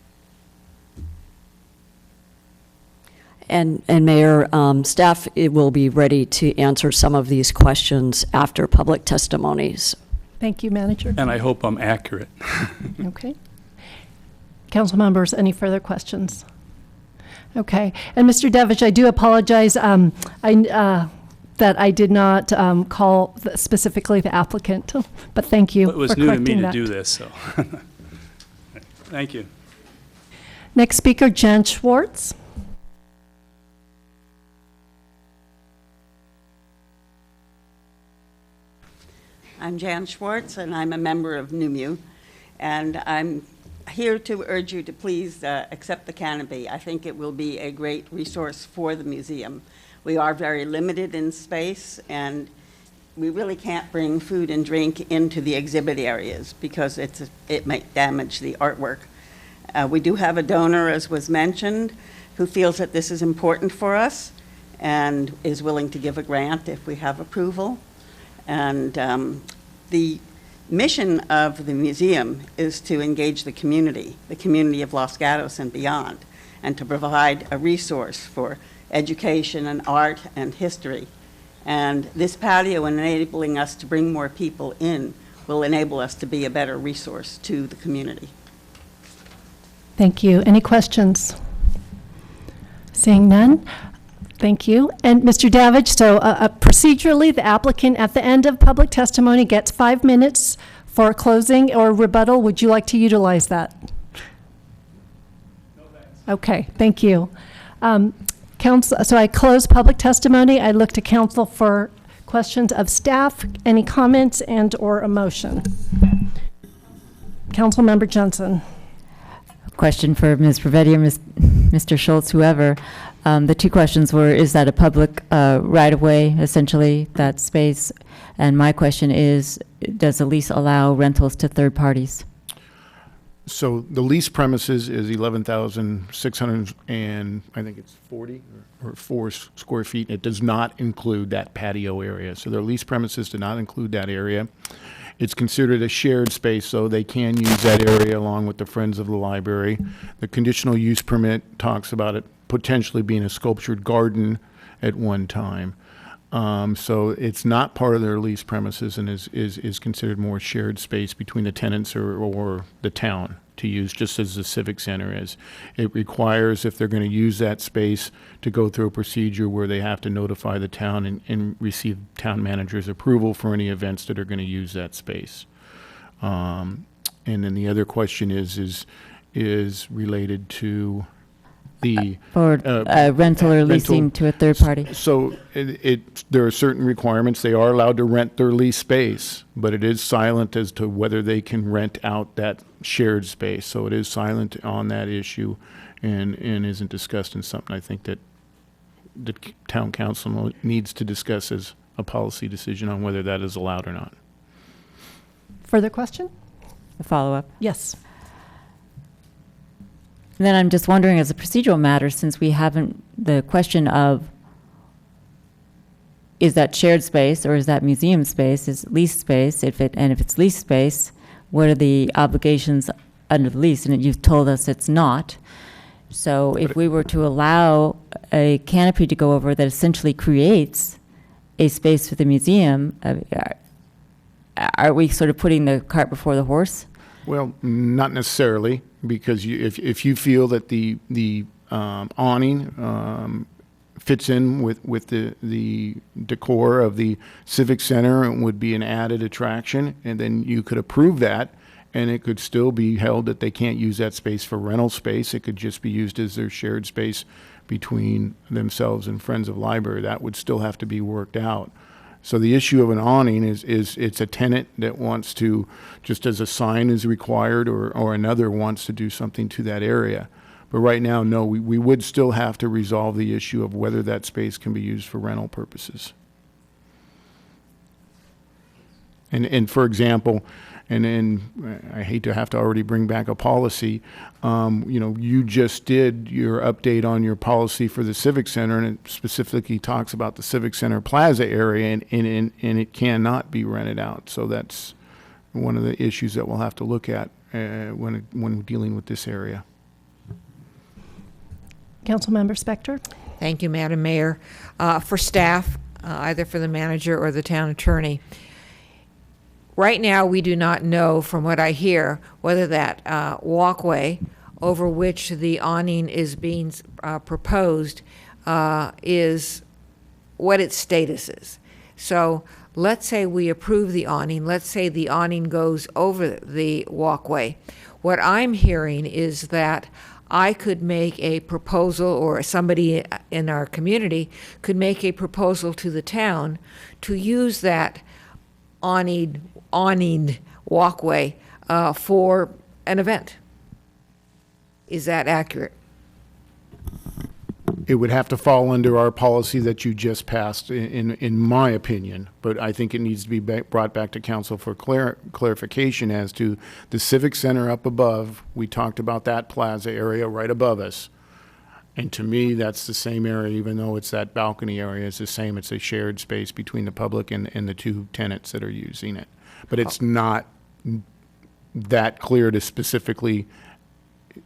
And Mayor, staff will be ready to answer some of these questions after public testimonies. Thank you, Manager. And I hope I'm accurate. Okay. Council members, any further questions? Okay. And Mr. Devich, I do apologize that I did not call specifically the applicant, but thank you for correcting that. It was new to me to do this, so. Thank you. Next speaker, Jan Schwartz. I'm Jan Schwartz, and I'm a member of NUMU, and I'm here to urge you to please accept the canopy. I think it will be a great resource for the museum. We are very limited in space, and we really can't bring food and drink into the exhibit areas because it might damage the artwork. We do have a donor, as was mentioned, who feels that this is important for us and is willing to give a grant if we have approval. And the mission of the museum is to engage the community of Los Gatos and beyond, and to provide a resource for education and art and history. And this patio, enabling us to bring more people in, will enable us to be a better resource to the community. Thank you. Any questions? Seeing none. Thank you. And Mr. Davidge, so procedurally, the applicant at the end of public testimony gets 5 minutes for closing or rebuttal. Would you like to utilize that? No, thanks. Okay, thank you. Council, so I close public testimony. I look to council for questions of staff, any comments and or a motion. Councilmember Johnson. Question for Ms. Ravetti or Mr. Schultz, whoever. The two questions were, is that a public right-of-way, essentially, that space? And my question is, does the lease allow rentals to third parties? So the lease premises is 11,600 and I think it's 40 or 4 square feet. It does not include that patio area. So their lease premises do not include that area. It's considered a shared space, so they can use that area along with the Friends of the Library. The conditional use permit talks about it potentially being a sculptured garden at one time. So it's not part of their lease premises and is considered more shared space between the tenants or the town to use, just as the Civic Center is. It requires, if they're going to use that space, to go through a procedure where they have to notify the town and receive town manager's approval for any events that are going to use that space. And then the other question is related to the rental or leasing to a third party. So there are certain requirements. They are allowed to rent their lease space, but it is silent as to whether they can rent out that shared space. So it is silent on that issue and isn't discussed, and something I think that the town council needs to discuss as a policy decision on whether that is allowed or not. Further question? A follow-up? Yes. And then I'm just wondering, as a procedural matter, since we haven't, the question of is that shared space or is that museum space, is leased space, if it's leased space, what are the obligations under the lease? And you've told us it's not. So if we were to allow a canopy to go over that essentially creates a space for the museum, are we sort of putting the cart before the horse? Well, not necessarily, because if you feel that the awning fits in with the decor of the Civic Center and would be an added attraction, and then you could approve that, and it could still be held that they can't use that space for rental space. It could just be used as their shared space between themselves and Friends of Library. That would still have to be worked out. So the issue of an awning is it's a tenant that wants to, just as a sign is required, or another wants to do something to that area. But right now, no, we would still have to resolve the issue of whether that space can be used for rental purposes. And for example, and I hate to have to already bring back a policy, you just did your update on your policy for the Civic Center, and it specifically talks about the Civic Center Plaza area, and it cannot be rented out. So that's one of the issues that we'll have to look at when dealing with this area. Councilmember Spector. Thank you, Madam Mayor. For staff, either for the manager or the town attorney, right now we do not know, from what I hear, whether that walkway over which the awning is being proposed is what its status is. So let's say we approve the awning. Let's say the awning goes over the walkway. What I'm hearing is that I could make a proposal, or somebody in our community could make a proposal to the town to use that awning walkway for an event. Is that accurate? It would have to fall under our policy that you just passed, in my opinion, but I think it needs to be brought back to council for clarification as to the Civic Center up above. We talked about that plaza area right above us. And to me, that's the same area, even though it's that balcony area, it's the same. It's a shared space between the public and the two tenants that are using it. But it's not that clear to specifically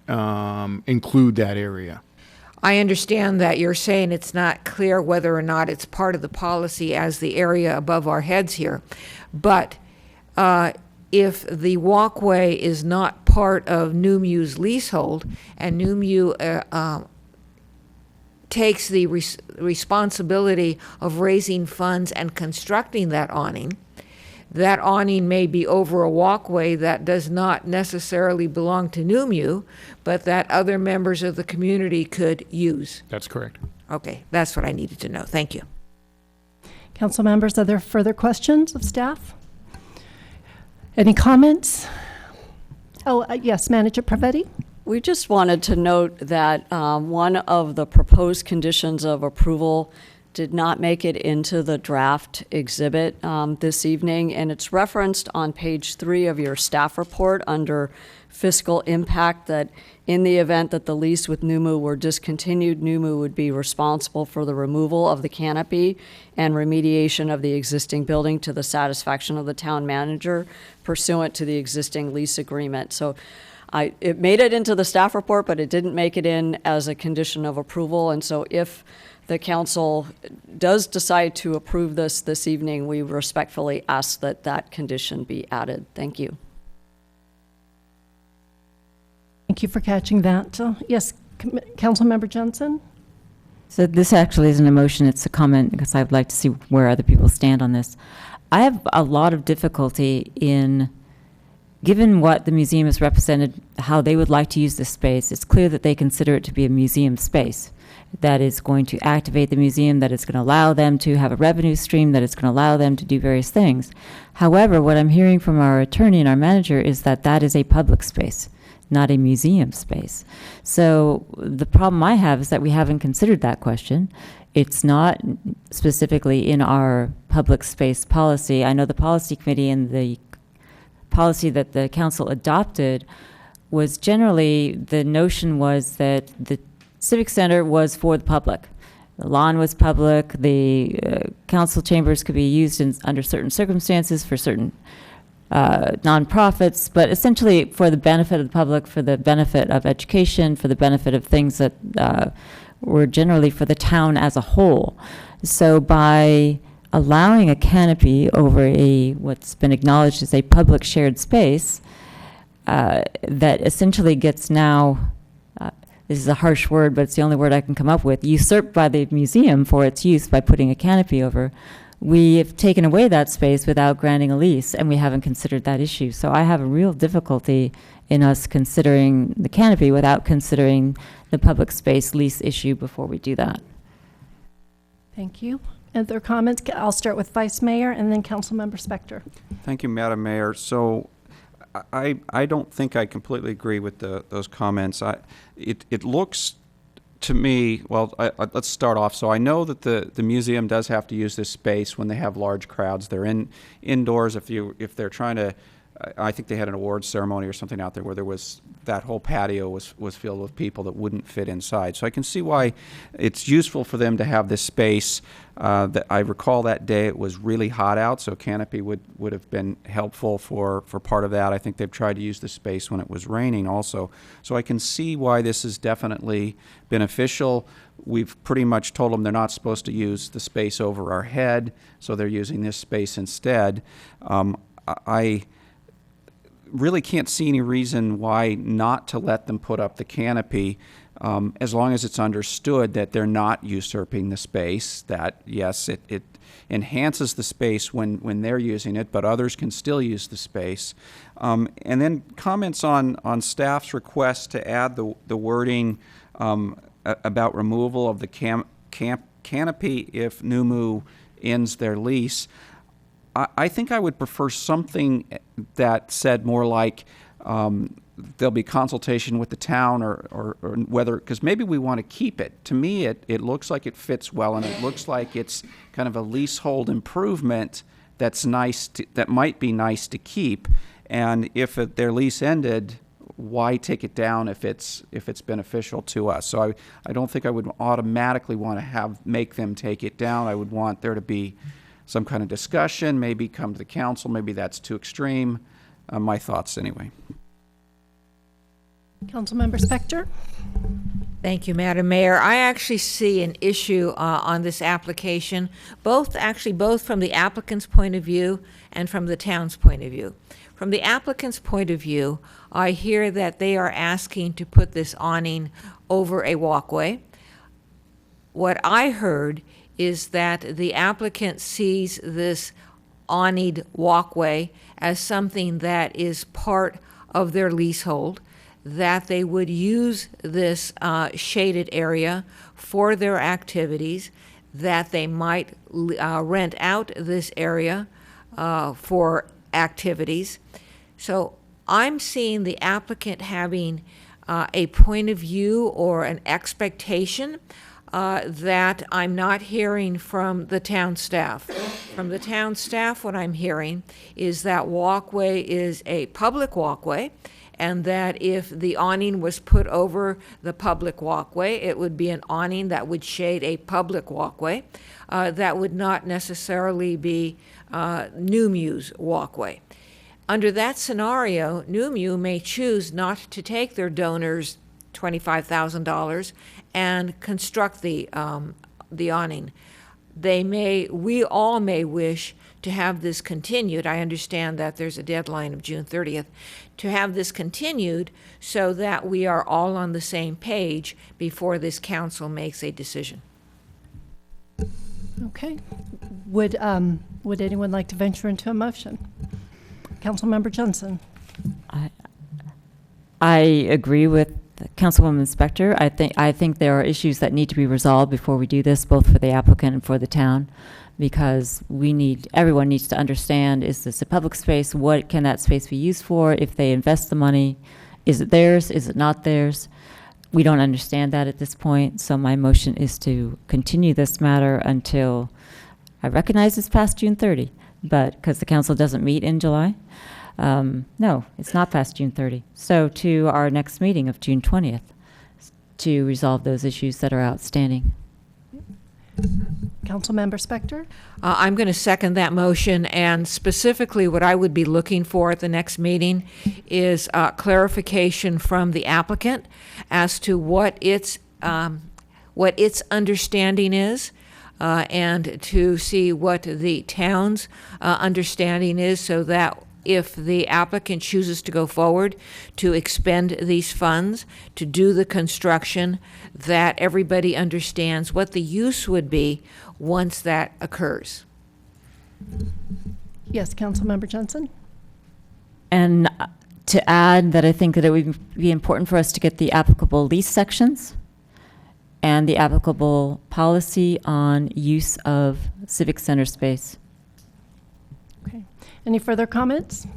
include that area. I understand that you're saying it's not clear whether or not it's part of the policy as the area above our heads here. But if the walkway is not part of NUMU's leasehold, and NUMU takes the responsibility of raising funds and constructing that awning may be over a walkway that does not necessarily belong to NUMU, but that other members of the community could use. That's correct. Okay, that's what I needed to know. Thank you. Council members, are there further questions of staff? Any comments? Yes, Manager Pravetti. We just wanted to note that one of the proposed conditions of approval did not make it into the draft exhibit this evening, and it's referenced on page 3 of your staff report under fiscal impact, that in the event that the lease with NUMU were discontinued, NUMU would be responsible for the removal of the canopy and remediation of the existing building to the satisfaction of the town manager pursuant to the existing lease agreement. So it made it into the staff report, but it didn't make it in as a condition of approval. And so if the council does decide to approve this evening, we respectfully ask that that condition be added. Thank you. Thank you for catching that. Yes, Councilmember Johnson. So this actually isn't a motion, it's a comment, because I'd like to see where other people stand on this. I have a lot of difficulty in, given what the museum has represented, how they would like to use this space. It's clear that they consider it to be a museum space that is going to activate the museum, that is going to allow them to have a revenue stream, that is going to allow them to do various things. However, what I'm hearing from our attorney and our manager is that that is a public space, not a museum space. So the problem I have is that we haven't considered that question. It's not specifically in our public space policy. I know the policy committee and the policy that the council adopted was generally, the notion was that the Civic Center was for the public. The lawn was public. The council chambers could be used under certain circumstances for certain nonprofits, but essentially for the benefit of the public, for the benefit of education, for the benefit of things that were generally for the town as a whole. So by allowing a canopy over what's been acknowledged as a public shared space, that essentially gets now, this is a harsh word, but it's the only word I can come up with, usurped by the museum for its use by putting a canopy over. We have taken away that space without granting a lease, and we haven't considered that issue. So I have a real difficulty in us considering the canopy without considering the public space lease issue before we do that. Thank you. Other comments? I'll start with Vice Mayor and then Councilmember Spector. Thank you, Madam Mayor. So I don't think I completely agree with those comments. It looks to me, well, let's start off. So I know that the museum does have to use this space when they have large crowds. They're indoors. If they're trying to, I think they had an awards ceremony or something out there where there was, that whole patio was filled with people that wouldn't fit inside. So I can see why it's useful for them to have this space. That I recall that day it was really hot out, so canopy would have been helpful for part of that. I think they've tried to use the space when it was raining also. So I can see why this is definitely beneficial. We've pretty much told them they're not supposed to use the space over our head, so they're using this space instead. I really can't see any reason why not to let them put up the canopy, as long as it's understood that they're not usurping the space, that yes, it enhances the space when they're using it, but others can still use the space. And then comments on staff's request to add the wording about removal of the canopy if NUMU ends their lease. I think I would prefer something that said more like there'll be consultation with the town or whether, because maybe we want to keep it. To me, it looks like it fits well, and it looks like it's kind of a leasehold improvement that's nice, that might be nice to keep. And if their lease ended, why take it down if it's beneficial to us? So I don't think I would automatically want to make them take it down. I would want there to be some kind of discussion, maybe come to the council. Maybe that's too extreme. My thoughts anyway. Councilmember Spector. Thank you, Madam Mayor. I actually see an issue on this application, both from the applicant's point of view and from the town's point of view. From the applicant's point of view, I hear that they are asking to put this awning over a walkway. What I heard is that the applicant sees this awninged walkway as something that is part of their leasehold, that they would use this shaded area for their activities, that they might rent out this area for activities. So I'm seeing the applicant having a point of view or an expectation that I'm not hearing from the town staff. From the town staff, what I'm hearing is that walkway is a public walkway, and that if the awning was put over the public walkway, it would be an awning that would shade a public walkway. That would not necessarily be NUMU's walkway. Under that scenario, NUMU may choose not to take their donors' $25,000 and construct the awning. We all may wish to have this continued. I understand that there's a deadline of June 30th, to have this continued so that we are all on the same page before this council makes a decision. Okay. Would anyone like to venture into a motion? Councilmember Johnson. I agree with Councilwoman Spector. I think there are issues that need to be resolved before we do this, both for the applicant and for the town, because everyone needs to understand, is this a public space? What can that space be used for? If they invest the money, is it theirs? Is it not theirs? We don't understand that at this point, so my motion is to continue this matter until, I recognize it's past June 30, but because the council doesn't meet in July. No, it's not past June 30. So to our next meeting of June 20th to resolve those issues that are outstanding. Councilmember Spector? I'm going to second that motion, and specifically what I would be looking for at the next meeting is clarification from the applicant as to what its understanding is, and to see what the town's understanding is, so that if the applicant chooses to go forward to expend these funds to do the construction, that everybody understands what the use would be once that occurs. Yes, Councilmember Jensen? And to add that I think that it would be important for us to get the applicable lease sections and the applicable policy on use of civic center space. Okay. Any further comments?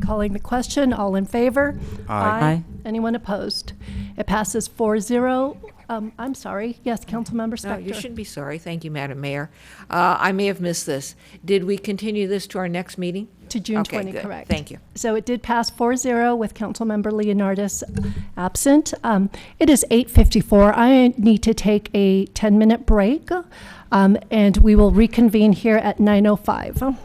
Calling the question. All in favor? Aye. Anyone opposed? It passes 4-0. I'm sorry. Yes, Councilmember Spector. No, you shouldn't be sorry. Thank you, Madam Mayor. I may have missed this. Did we continue this to our next meeting? To June Okay, 20, good. correct. Thank you. So it did pass 4-0 with Councilmember Leonardis absent. It is 8:54. I need to take a 10-minute break, and we will reconvene here at 9:05.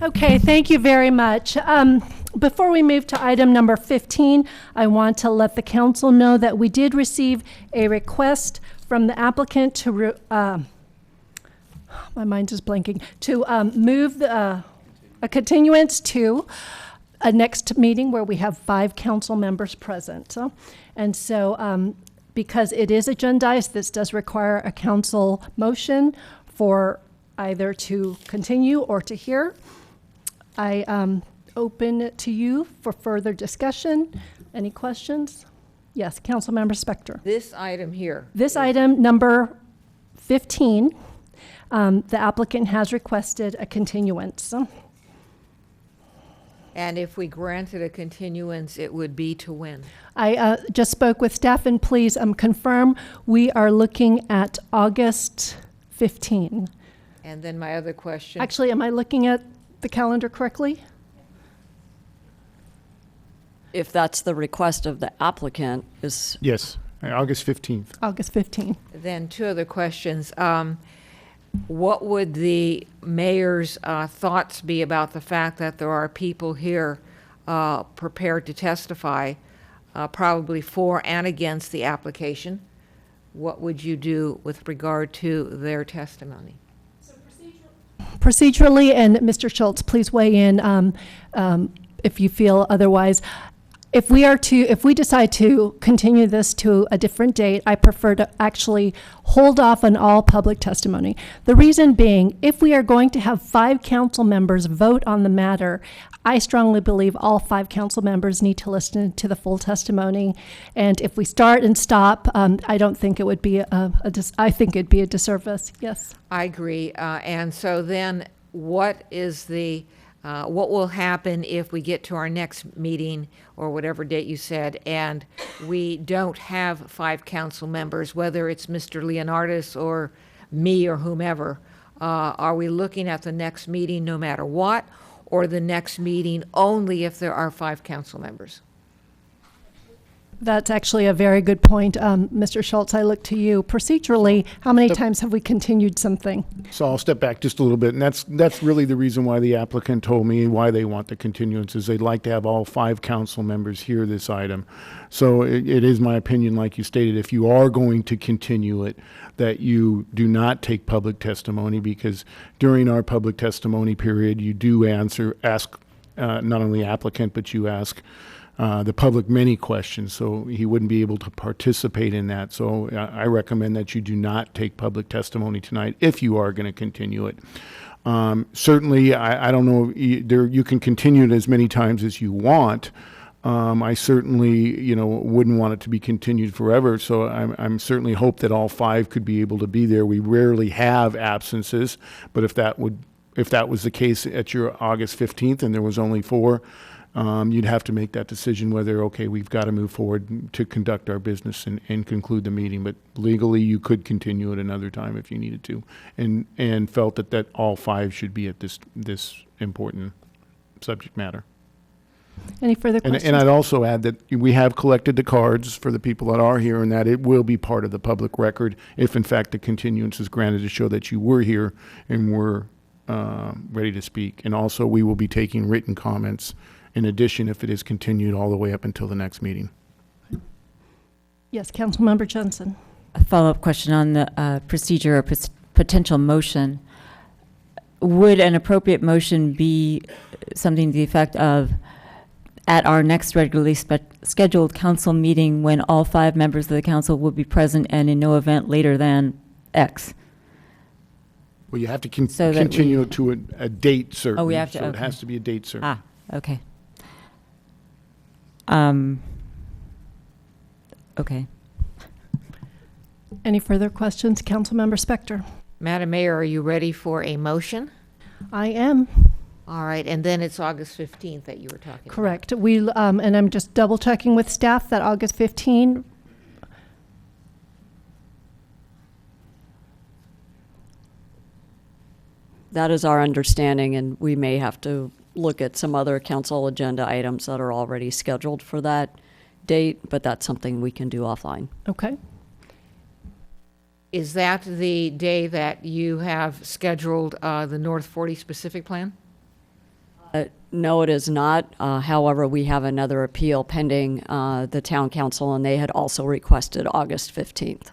Okay, thank you very much. Before we move to item number 15, I want to let the council know that we did receive a request from the applicant to, my mind is blanking, to move a continuance to a next meeting where we have 5 council members present. And so because it is agendized, this does require a council motion for either to continue or to hear. I open it to you for further discussion. Any questions? Yes, Councilmember Spector. This item here. This item, number 15, the applicant has requested a continuance. And if we granted a continuance, it would be to when? I just spoke with staff, and please confirm we are looking at August 15. And then my other question. Actually, am I looking at the calendar correctly? If that's the request of the applicant, is Yes, August 15th. August 15. Then 2 other questions. What would the mayor's thoughts be about the fact that there are people here prepared to testify, probably for and against the application? What would you do with regard to their testimony? Procedurally, and Mr. Schultz, please weigh in if you feel otherwise. If we decide to continue this to a different date, I prefer to actually hold off on all public testimony. The reason being, if we are going to have 5 council members vote on the matter, I strongly believe all 5 council members need to listen to the full testimony. And if we start and stop, I don't think it would be I think it'd be a disservice. Yes. I agree. And so then what is what will happen if we get to our next meeting or whatever date you said, and we don't have 5 council members, whether it's Mr. Leonardis or me or whomever? Are we looking at the next meeting no matter what, or the next meeting only if there are 5 council members? That's actually a very good point. Mr. Schultz, I look to you. Procedurally, how many times have we continued something? So I'll step back just a little bit, and that's really the reason why the applicant told me why they want the continuance, is they'd like to have all 5 council members hear this item. So it is my opinion, like you stated, if you are going to continue it, that you do not take public testimony, because during our public testimony period, you do ask not only the applicant, but you ask the public many questions, so he wouldn't be able to participate in that. So I recommend that you do not take public testimony tonight if you are going to continue it. Certainly, I don't know, you can continue it as many times as you want. I certainly, wouldn't want it to be continued forever, so I'm certainly hope that all 5 could be able to be there. We rarely have absences, but if that was the case at your August 15th and there was only 4, you'd have to make that decision whether, okay, we've got to move forward to conduct our business and conclude the meeting. But legally, you could continue it another time if you needed to, and felt that all 5 should be at this important subject matter. Any further questions? And I'd also add that we have collected the cards for the people that are here, and that it will be part of the public record if, in fact, the continuance is granted, to show that you were here and were ready to speak. And also, we will be taking written comments in addition if it is continued all the way up until the next meeting. Yes, Councilmember Johnson. A follow-up question on the procedure or potential motion. Would an appropriate motion be something to the effect of, at our next regularly scheduled council meeting, when all 5 members of the council will be present and in no event later than X? Well, you have to continue it to a date certain. Oh, we have to. So okay. it has to be a date certain. Ah, okay. Okay. Any further questions? Councilmember Spector. Madam Mayor, are you ready for a motion? I am. All right, and then it's August 15th that you were talking Correct. We and I'm just double checking with staff that August 15. that is our understanding, and we may have to look at some other council agenda items that are already scheduled for that date, but that's something we can do offline. Okay. Is that the day that you have scheduled the North 40 specific plan? No, it is not. However, we have another appeal pending the town council, and they had also requested August 15th.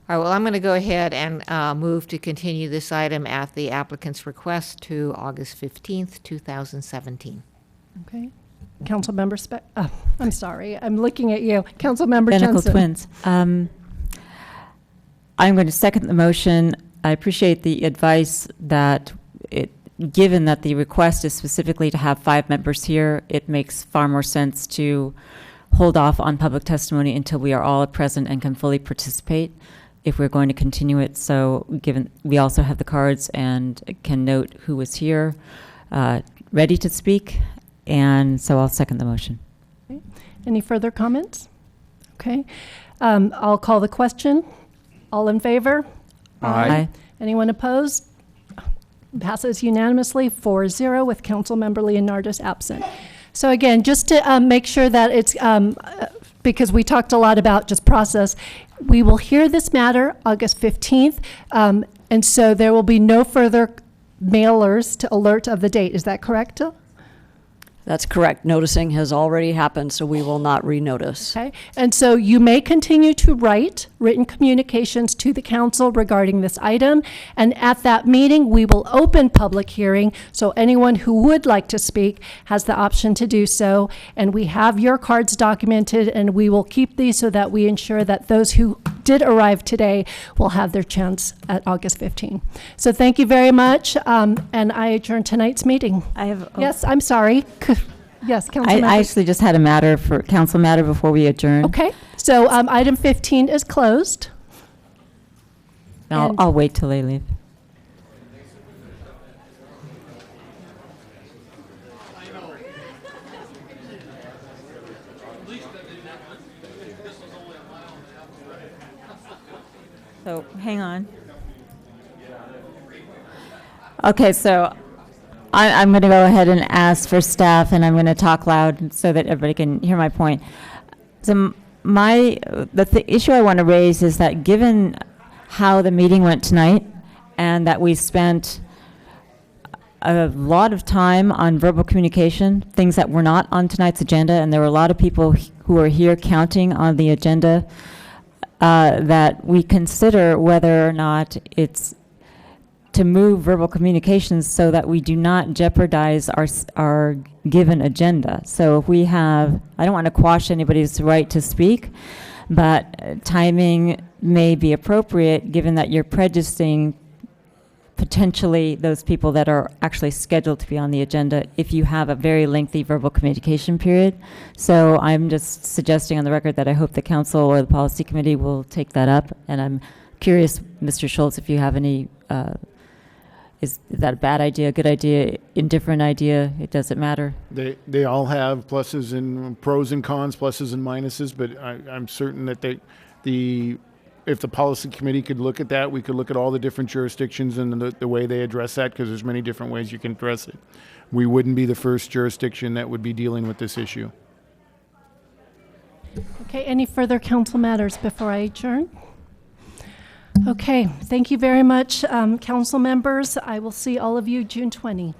All right, well, I'm going to go ahead and move to continue this item at the applicant's request to August 15th, 2017. Okay. Councilmember I'm sorry, I'm looking at you. Councilmember Identical Jensen. twins. I'm going to second the motion. I appreciate the advice that given that the request is specifically to have 5 members here, it makes far more sense to hold off on public testimony until we are all present and can fully participate if we're going to continue it. So given we also have the cards and can note who was here ready to speak, and so I'll second the motion. Okay. Any further comments? Okay. I'll call the question. All in favor? Aye. Anyone opposed? Passes unanimously 4-0 with Councilmember Leonardis absent. So again, just to make sure that it's, because we talked a lot about just process, we will hear this matter August 15th, and so there will be no further mailers to alert of the date. Is that correct? That's correct. Noticing has already happened, so we will not renotice. Okay, and so you may continue to write written communications to the council regarding this item, and at that meeting, we will open public hearing, so anyone who would like to speak has the option to do so, and we have your cards documented, and we will keep these so that we ensure that those who did arrive today will have their chance at August 15. So thank you very much, and I adjourn tonight's meeting. Yes, I'm sorry. Yes, Councilmember. I actually just had a council matter before we adjourn. Okay, so item 15 is closed. I'll wait till they leave. So hang on. Okay, so I'm going to go ahead and ask for staff, and I'm going to talk loud so that everybody can hear my point. So the issue I want to raise is that given how the meeting went tonight, and that we spent a lot of time on verbal communication, things that were not on tonight's agenda, and there were a lot of people who are here counting on the agenda, that we consider whether or not it's to move verbal communications so that we do not jeopardize our given agenda. So if we have, I don't want to quash anybody's right to speak, but timing may be appropriate given that you're prejudicing potentially those people that are actually scheduled to be on the agenda if you have a very lengthy verbal communication period. So I'm just suggesting on the record that I hope the council or the policy committee will take that up. And I'm curious, Mr. Schultz, if you have any, is that a bad idea, good idea, indifferent idea? It doesn't matter. They all have pluses and pros and cons, pluses and minuses, but I'm certain that if the policy committee could look at that, we could look at all the different jurisdictions and the way they address that, because there's many different ways you can address it. We wouldn't be the first jurisdiction that would be dealing with this issue. Okay, any further council matters before I adjourn? Okay, thank you very much, council members. I will see all of you June 20.